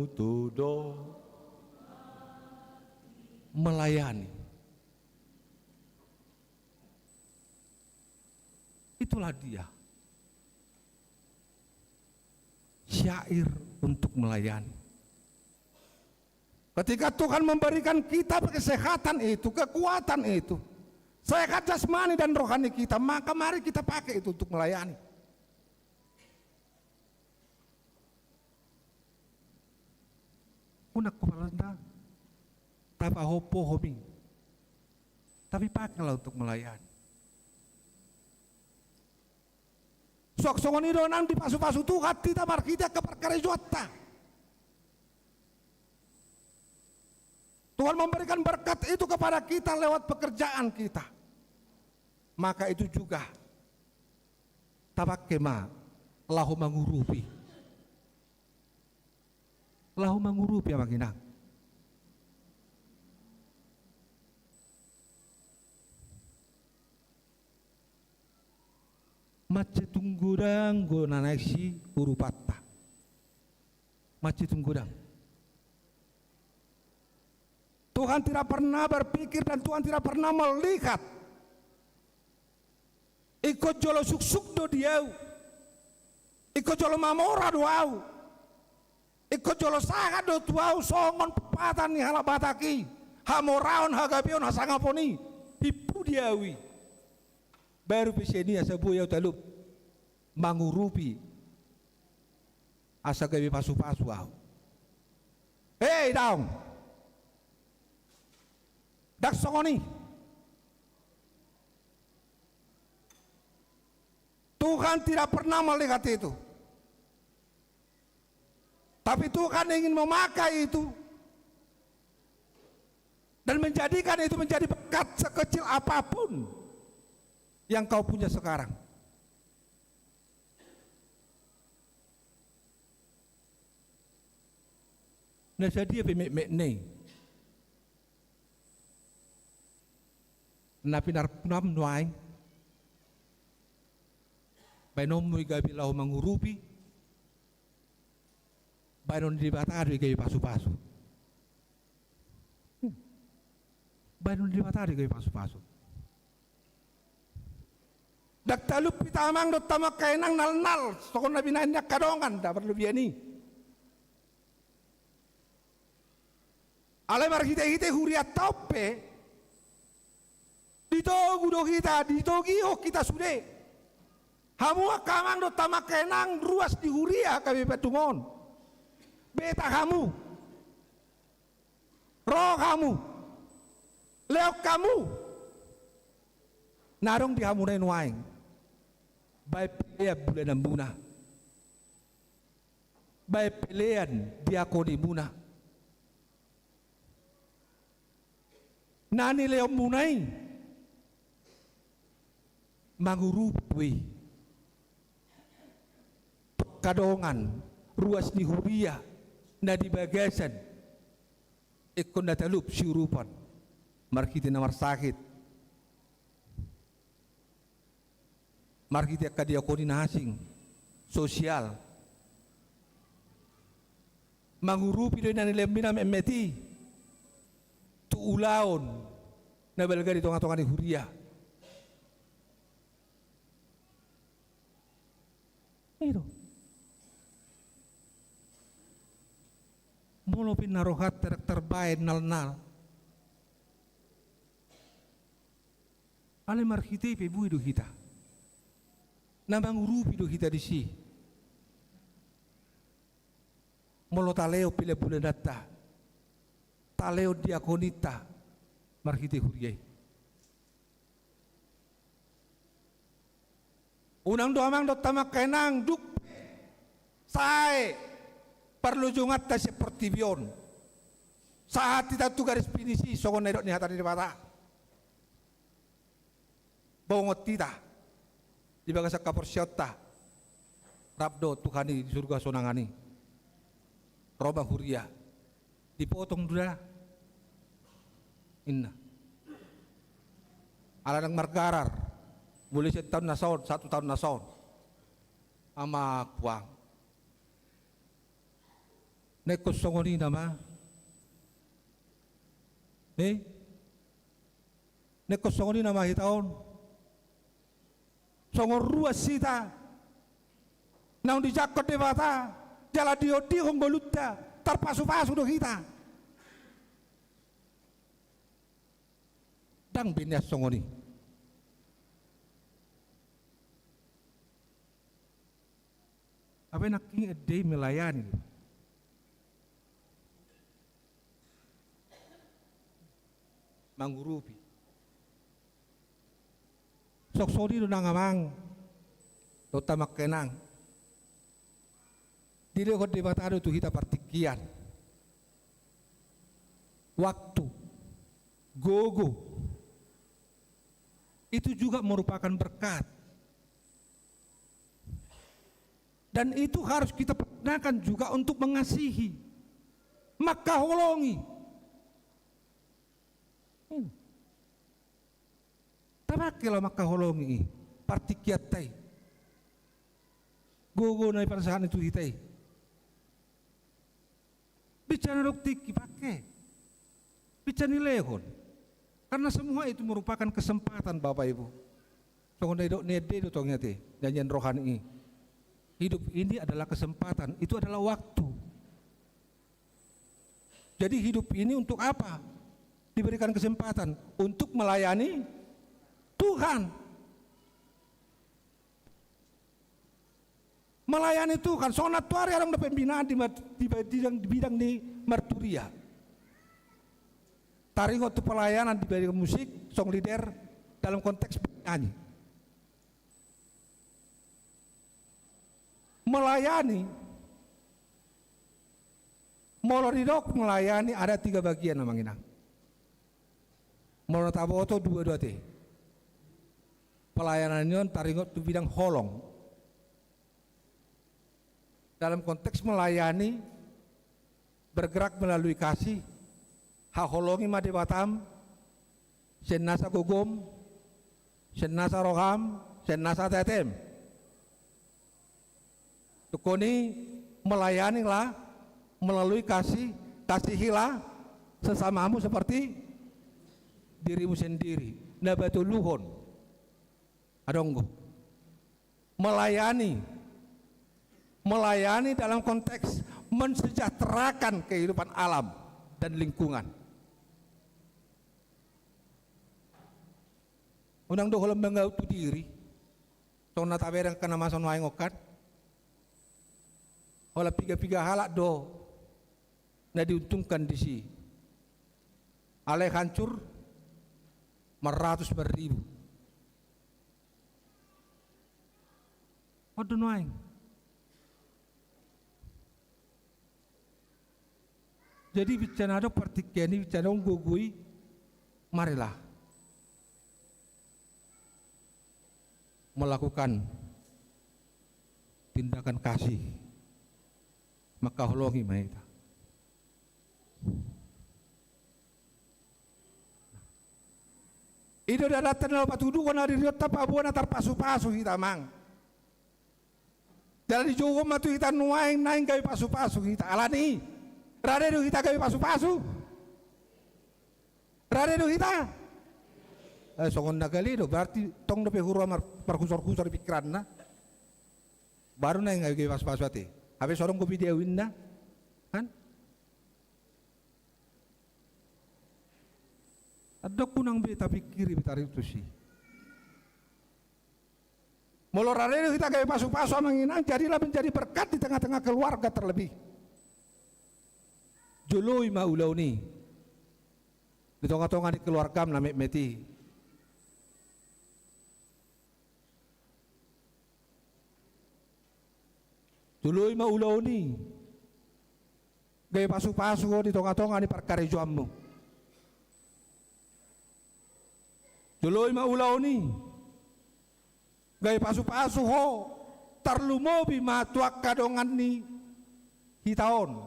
Speaker 2: manutudo.
Speaker 4: Melayani. Itulah dia. Syair untuk melayani. Ketika Tuhan memberikan kita kesehatan itu, kekuatan itu, sehat jasmani dan rohani kita, maka mari kita pakai itu untuk melayani. Unak kepala tapa hopo homing, tapi pakailah untuk melayani. Sok-songon itu nang di pasu-pasu Tuhan kita markita ke perkara juata. Tuhan memberikan berkat itu kepada kita lewat pekerjaan kita. Maka itu juga tapak kema lahu mangurupi. Lahu mangurupi ya makinang. Macet tunggurang go nanaisi urupatta. Macet tunggurang. Tuhan tidak pernah berpikir dan Tuhan tidak pernah melihat ikut jolo suk-suk do diau, ikut jolo mamora doau, ikut jolo sangat do tuau songon pepatan ni halabataki, hamoraon hagabion hasangaponi, ipu diawi. Baru peseni asa buyau talup mangurupi asa gabi pasu-pasu au. Hei daung, dak songoni. Tuhan tidak pernah melihat itu. Tapi Tuhan ingin memakai itu dan menjadikan itu menjadi berkat sekecil apapun yang kau punya sekarang. Nah jadi pemek nih. Na pinarpunam nuaing bainom mui gabi lahu mangurupi bainon di batari gabi pasu-pasu bainon di batari gabi pasu-pasu dak talup pitamang dot tamak kainang nal-nal sokon nabi nanya kadongan dapat lebih ini ale mar hite huriat tope ditogu do kita, ditogi ho kita sudah. Hamu kamang do tamak kenang ruas di huria kami petungon. Beta kamu, roh kamu, leok kamu, narong di hamunai nuaing. Baik pilihan bulan buna, baik pilihan diakoni buna. Nani leok munai. Mangurupi kadongan ruas di huria na di bagasan ikon na talup siurupan markiti na marsakit markiti akadiakoni na hasing sosial mangurupi doy na nilembina memeti tuulaon na balagari tonga-tonga di huria. Itu mulu pinarohat terbaik nal-nal ale marhite pe bui do kita namang urupi do kita di si mulu taleo pile bulan data taleo diakonita marhite huriai unang doamang do tamak kenang duk sai perlu jungat ta seperti bion saat kita tu garis pinisi songon nedok ni hatari di mata bongot kita di bagasa kaporsiota rabdo Tuhani di surga sonangani robang huria dipotong dula inna aladang margarar boleh setahun nasaon, 1 tahun nasaon ama kuang Neko songoni nama. Neko songoni nama hitaon. Songor ruas sita. Naun dijakot de bata. Jala diodi honggolutta. Tarpasu-pasu do kita. Dang binyas songoni. Apa naking ede melayani. Mangurupi. Sok sori do nangamang. Totama kenang. Dili ko debatado tu kita partikian. Waktu. Gogo. Itu juga merupakan berkat. Dan itu harus kita pergunakan juga untuk mengasihi. Maka holongi. Tamakila maka holongi. Partikiat tay. Gogo na iparasahan itu hitay. Bicara doktik pakai. Bicara nilehon. Karena semua itu merupakan kesempatan Bapak Ibu. So dok nede do tongnya teh janjian rohani. Hidup ini adalah kesempatan, itu adalah waktu. Jadi hidup ini untuk apa? Diberikan kesempatan untuk melayani Tuhan. Melayani Tuhan. Sonat tuari orang dapat pembinaan di bidang di marturia. Tarik waktu pelayanan di bidang musik, song leader dalam konteks penyanyi. Melayani, moloridok melayani ada 3 bagian namanya. Molotaboto 2 teh. Pelayanannya taringot di bidang holong. Dalam konteks melayani, bergerak melalui kasih, haholongi made batam, senasa gogom, senasa roham, senasa tetem. Tukoni melayanilah melalui kasih, kasihilah sesamamu seperti dirimu sendiri. Nabatul luhon. Adonggo. Melayani dalam konteks mensejahterakan kehidupan alam dan lingkungan. Unang doholam mengautu diri. Sona taberang kana mason wae ngokat. Olah 3 halak do na diuntungkan di si alai hancur 100.000. Odo noaing. Jadi bicara do partikiani bicara gugui, marilah melakukan tindakan kasih. Maka holongi maita. Itu adalah tenal patudukan dari riota pabuana tarpasu-pasu kita mang. Dari jowo matu kita nuaing naing kami pasu-pasu kita alani. Rade do kita kami pasu-pasu. Rade do kita. Songon nagali do berarti tong dope huru amar perkusor-kusor pikiran na. Baru naing kami pasu-pasu ati. Habis orang kopi dia winna, kan? Ada kunang beta pikir bitari itu sih. Molorare kita kayak pasu-pasu menginang, jadilah menjadi berkat di tengah-tengah keluarga terlebih. Joloi maulau ni, di tengah-tengah di keluarga namek meti. Dulu ima ulau ni gaya pasu-pasu di tonga-tonga ni perkara juammu. Dulu ima ulau ni gaya pasu-pasu ho tarlumobi matuak kadongan ni hitaon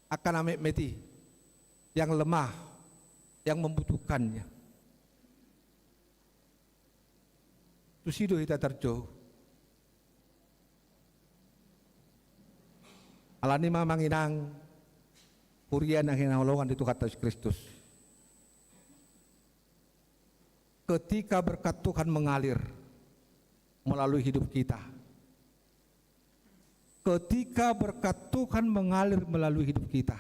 Speaker 4: akan amek meti yang lemah, yang membutuhkannya. Tusido hita terjauh. Alani mamanginang kurian yang hinahulungan di Tuhan Yesus Kristus. Ketika berkat Tuhan mengalir melalui hidup kita, ketika berkat Tuhan mengalir melalui hidup kita,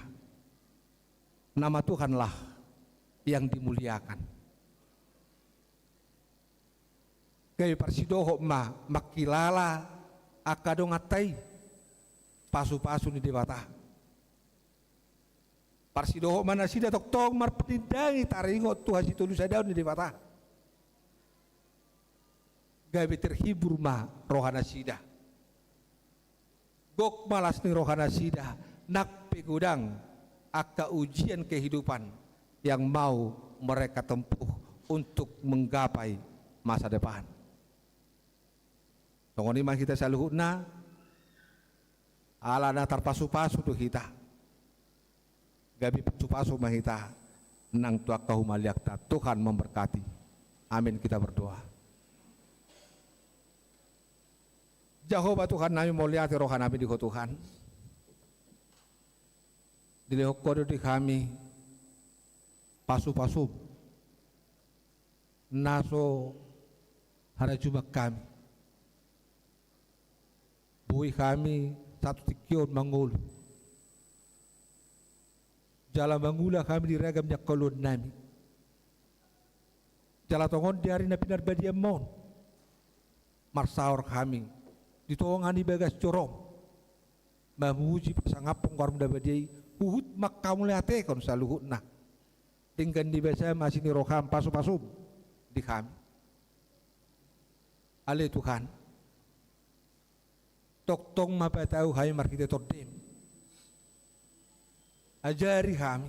Speaker 4: nama Tuhanlah yang dimuliakan. Kaya parsidoho makilala akadong atay pasu-pasu ni dewata. Parsidoho mana sida toktong marpetindangi taringo Tuhan si tulu sa daun ni dewata. Gabi terhibur rohana sida. Gok malas ni rohana sida nak pegudang aka ujian kehidupan yang mau mereka tempuh untuk menggapai masa depan. Tongoni mah kita saluhuna ala na tarpasu-pasu tu kita. Gabi pasu-pasu mah kita nang tuak kahumaliak ta Tuhan memberkati. Amin, kita berdoa. Jehovah Tuhan nami muliati rohan nami di Tuhan. Dilehok kodo di kami pasu-pasu naso hara jubak kami. Bui kami satu tikion mangul. Jala mangula kami diragam nyak kolon nami. Jala tongon diari na pinar badia mon. Marsaur kami. Ditolongan di bagas corong. Mamuji pasangapong warung dabadiai. Uhud makamule ate kon saluhut na. Tinggan di basa masih ni roham pasu-pasu di kami. Ale Tuhan. Toktong mapatahu hai markite tordem. Ajari kami.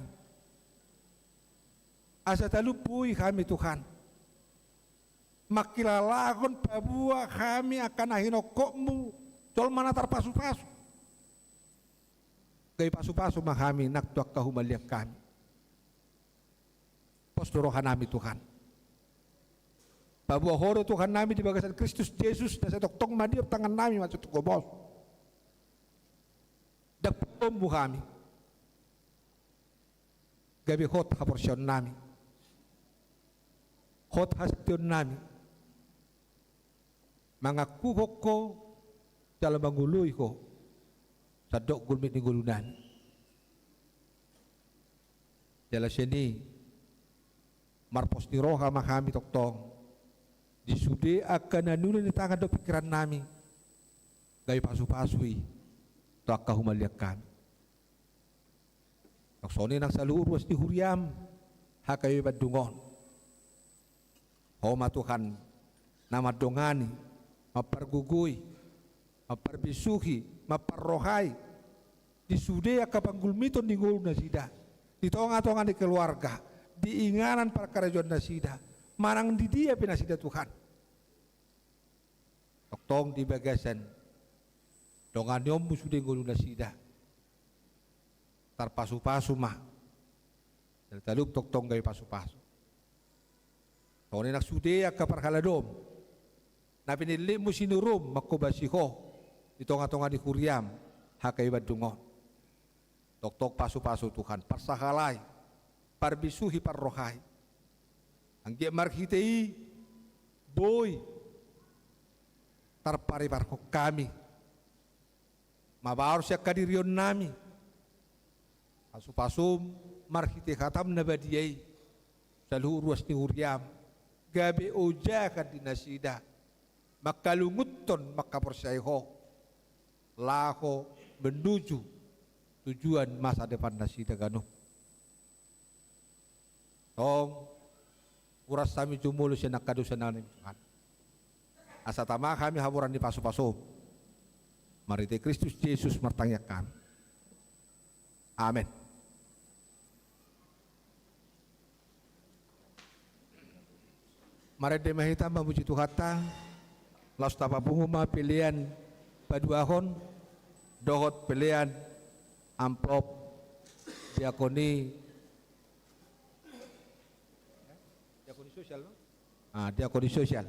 Speaker 4: Asa talupui kami Tuhan. Makilalakon pabua kami akan ahinokokmu. Jol mana tarpasu-pasu. Gay pasu-pasu mah kami naktuak kahumaliak kami. Postorohan nami Tuhan. Pabua horo Tuhan nami di bagasan Kristus Yesus dan setoktong madiop tangan nami maksud gobos. Dapommu kami. Gabi hot haporsyon nami. Hot hastion nami. Mangakuhok ko dalam mangului ko sadok gulmit ni gulunan. Jala sini marpos ni roha makami toktong. Disude akan nanulun ni tangan do pikiran nami. Gay pasu-pasui to akka humaliak kami. Naksoni nang saluur was di huriam hakayo badungon. Homa Tuhan nama dongani maparguguy maparbisuhi maparrohai disude akka panggulmiton di ngulu na sida. Di tonga-tonga di keluarga diinganan para karajon na sida. Marang di dia pinasida Tuhan. Toktong di bagasan dongan nyom sudah ngulu nasida. Tarpasu-pasu mah. Dari taluk toktong gay pasu-pasu. Tawani nak sude ak kaparhaladom. Na pinili mo sinurum makubasiho. Di tonga-tonga di kuriam hakay badungon. Toktok pasu-pasu Tuhan parsahalay parbisuhi parrohay. Ang marhitei boy tarpari parko kami mabaur siya kadirion nami pasu-pasum marhite khatam nabadiyai saluhu ruas ni huriam gabi ojakan dinasida makalunguton makaporsayho laho menuju tujuan masa depan nasida gano tong uras kami jumulu siya nakadusan namin Tuhan. Asa tama kami haburan di pasu-pasu. Marite Kristus Yesus martangyak kami. Amin. Mari demahita memuji Tuhan ta. Laus tapa punguma pilihan paduahon dohot pilihan amplop diakoni sosial, no? Diakoni sosial.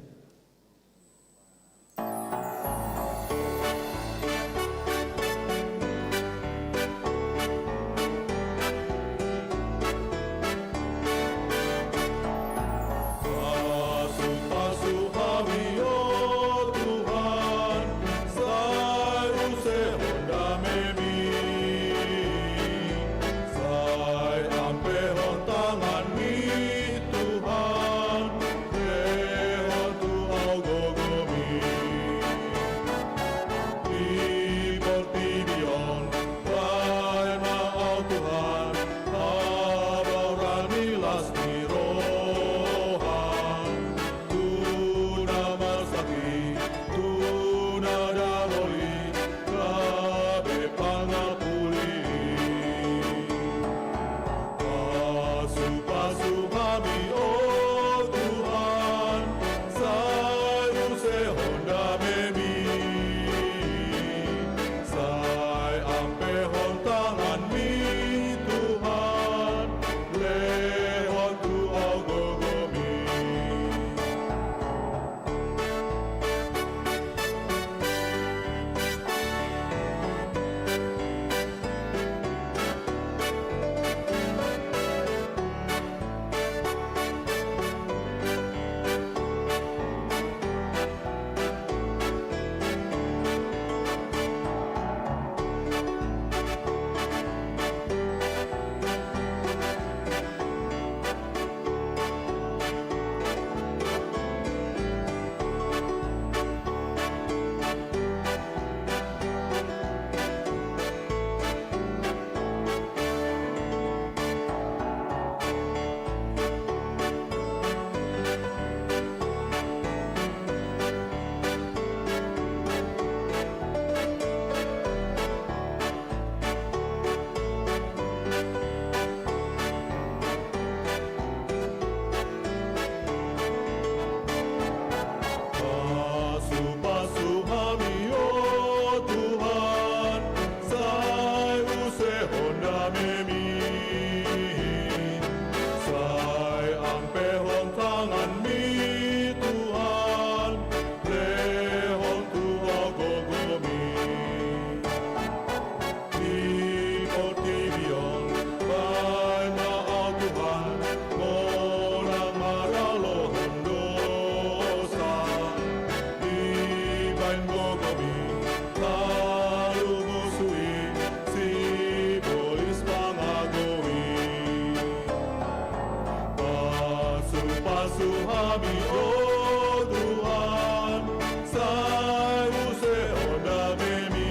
Speaker 2: hami, oh Tuhan, sai useo damemi,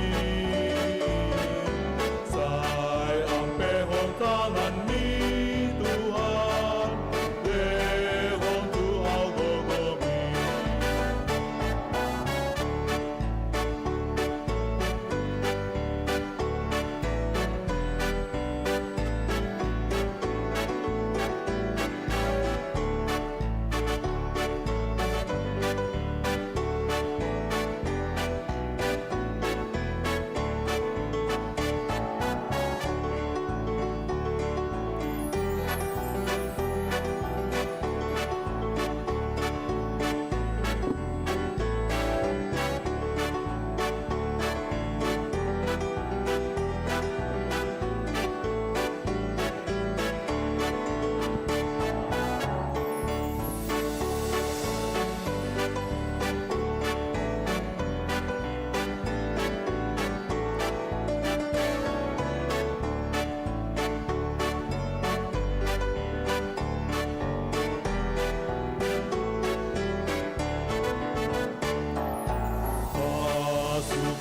Speaker 2: sai ampehon tangan-Ni Tuhan, dehon tu algogomi.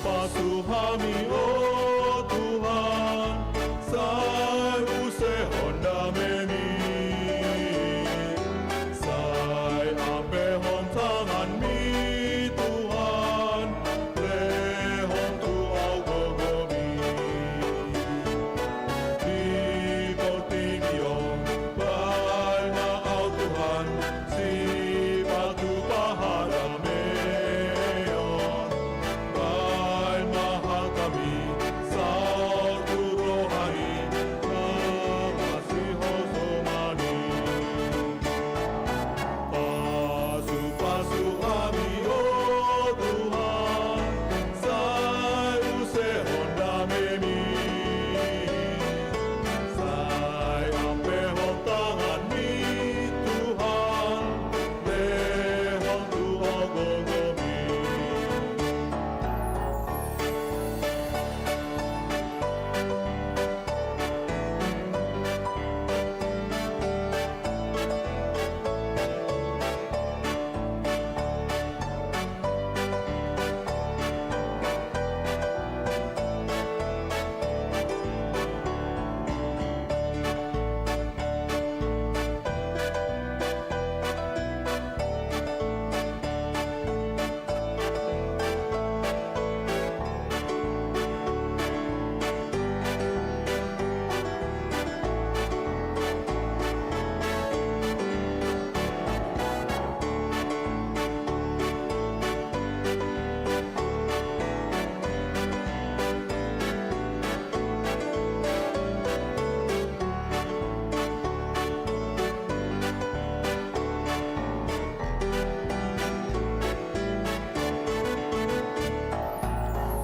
Speaker 2: Pasu hami, oh Tuhan, sai usehon damemi, sai ampehon tangan-Ni Tuhan, lehon tu algogomi. Di portibion, baina au Tuhan, si patu paharameon, bain mahal kami, satu rohani, kasih hosomani. Pasu-pasu kami, oh Tuhan, sai usehon damemi, sai ampehon tangan-Ni Tuhan, lehon tu algogomi.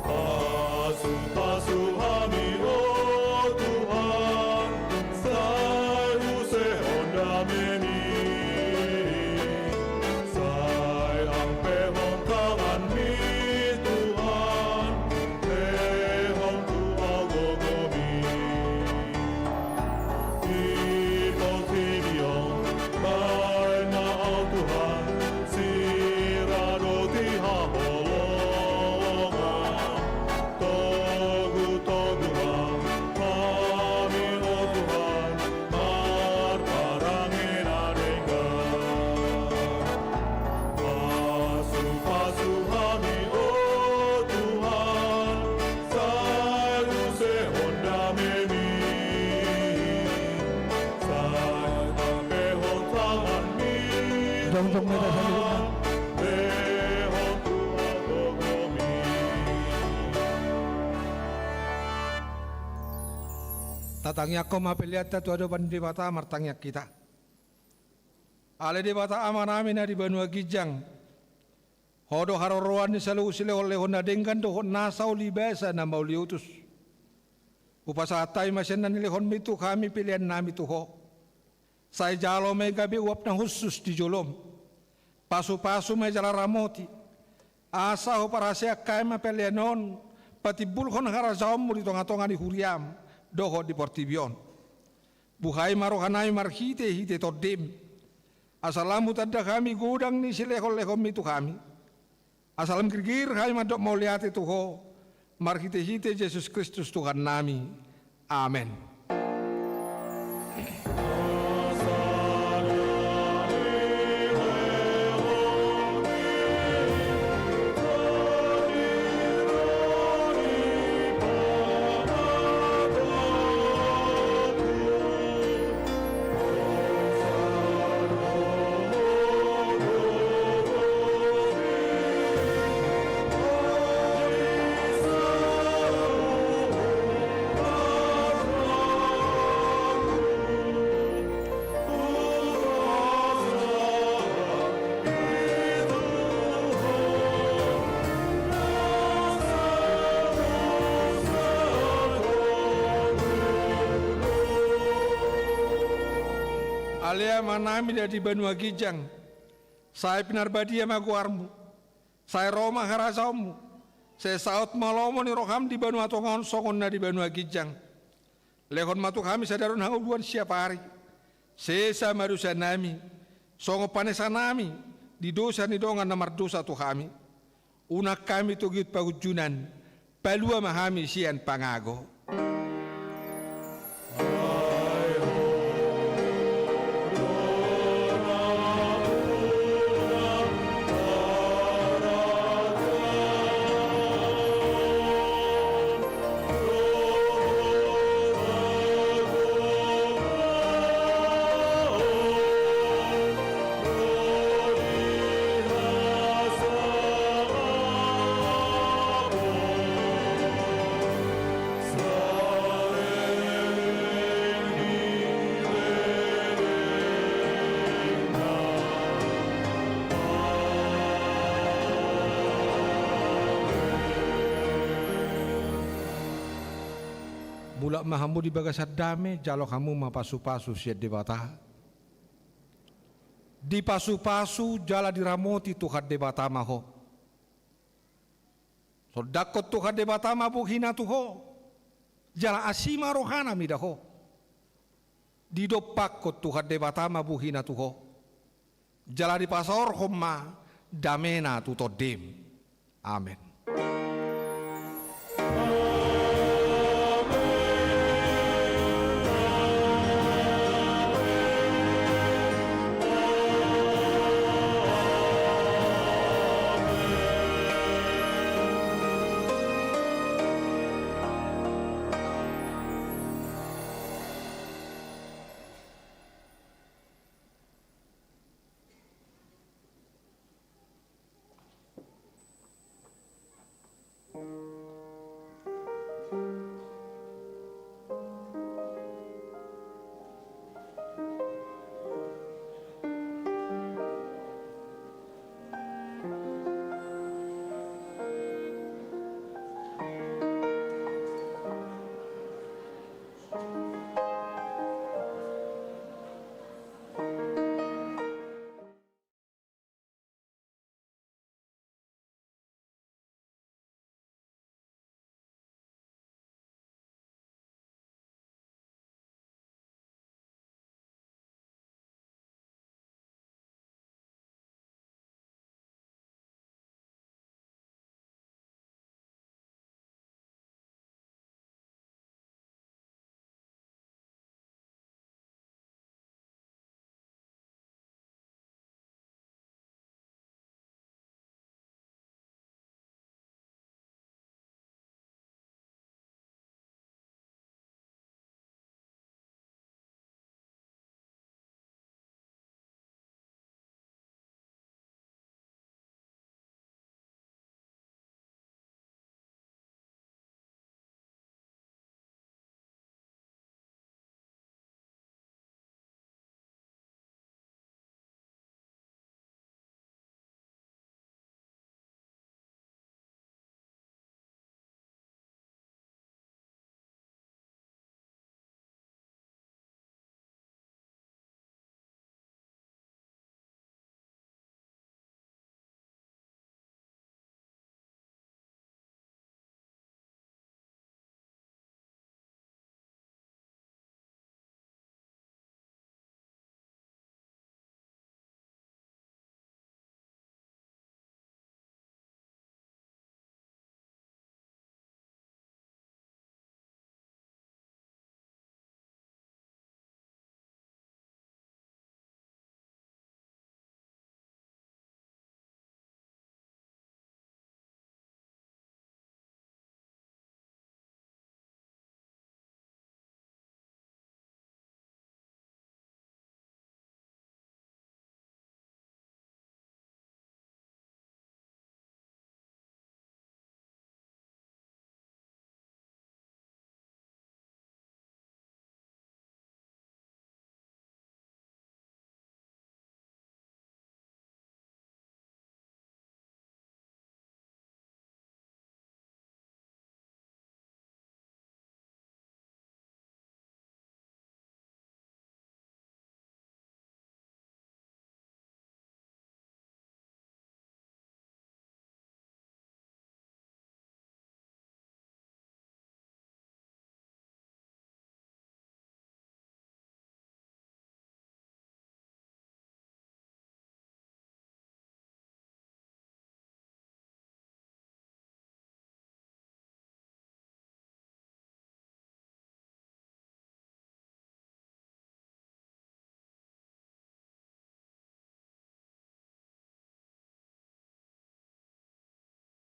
Speaker 2: Pasu-pasu hami, oh Tuhan, sai usehon damemi, sai ampehon tangan-Ni Tuhan, lehon tu algogomi. Di portibion, baina au Tuhan, sirado di haholongan, togu-toguhan, kami oh Tuhan, marparangin adengan. Pasu-pasu kami, oh Tuhan, sai usehon damemi, sai ampehon tangan-Ni
Speaker 4: Dong-dong merah sa likod na.
Speaker 2: lehon tu algogomi.
Speaker 4: Tatangyak ko mapiliat na tuwado pan di bata martangyak kita. Ale di bata ama namin na di Banua Gijang. Hodo haroroan ni salu sile oleh hona denggan do nasaw libesa na mauliutus. Upasatay masyan na nilihon mitu kami pilihan nami tuho. Sa jalo may gabi uap na husus di jolom. Pasu-pasu may jalaramoti. Asa ho para siya kay mapelianon. Pati bulkon harazawam mo dito nga tonga ni Huriam. Doho di Portibion. Buhay marohanay marhite hite todim. Asalamu tanda kami gudang ni silehol-lehom itu kami. Asalam kirkir kami madok mau lihat itu ho. Markite-hite Yesus Kristus Tuhan nami. Amin. Alia manami dari Banua Gijang, saya pinarbadia maguarmu, saya Roma harasamu, saya saut malomo ni roham di Banua Tongon songon na di Banua Gijang. Lehon matu kami sadarun hanguluan siapa hari, sesa marusa nami, songo panesa nami, di dosa ni dongan namar dosa tu kami, unak kami tugit pagujunan, palua mahami sian pangago. Mulak mahamu di bagasat dame, jalo kamu mapasu-pasu siat debata. Di pasu-pasu jala diramoti Tuhan debata maho. Sodakot Tuhan debata mabuhina tuho. Jala asima rohana midaho. Di dopakot Tuhan debata mabuhina tuho. Jala di pasor homma damena tutodem. Amin.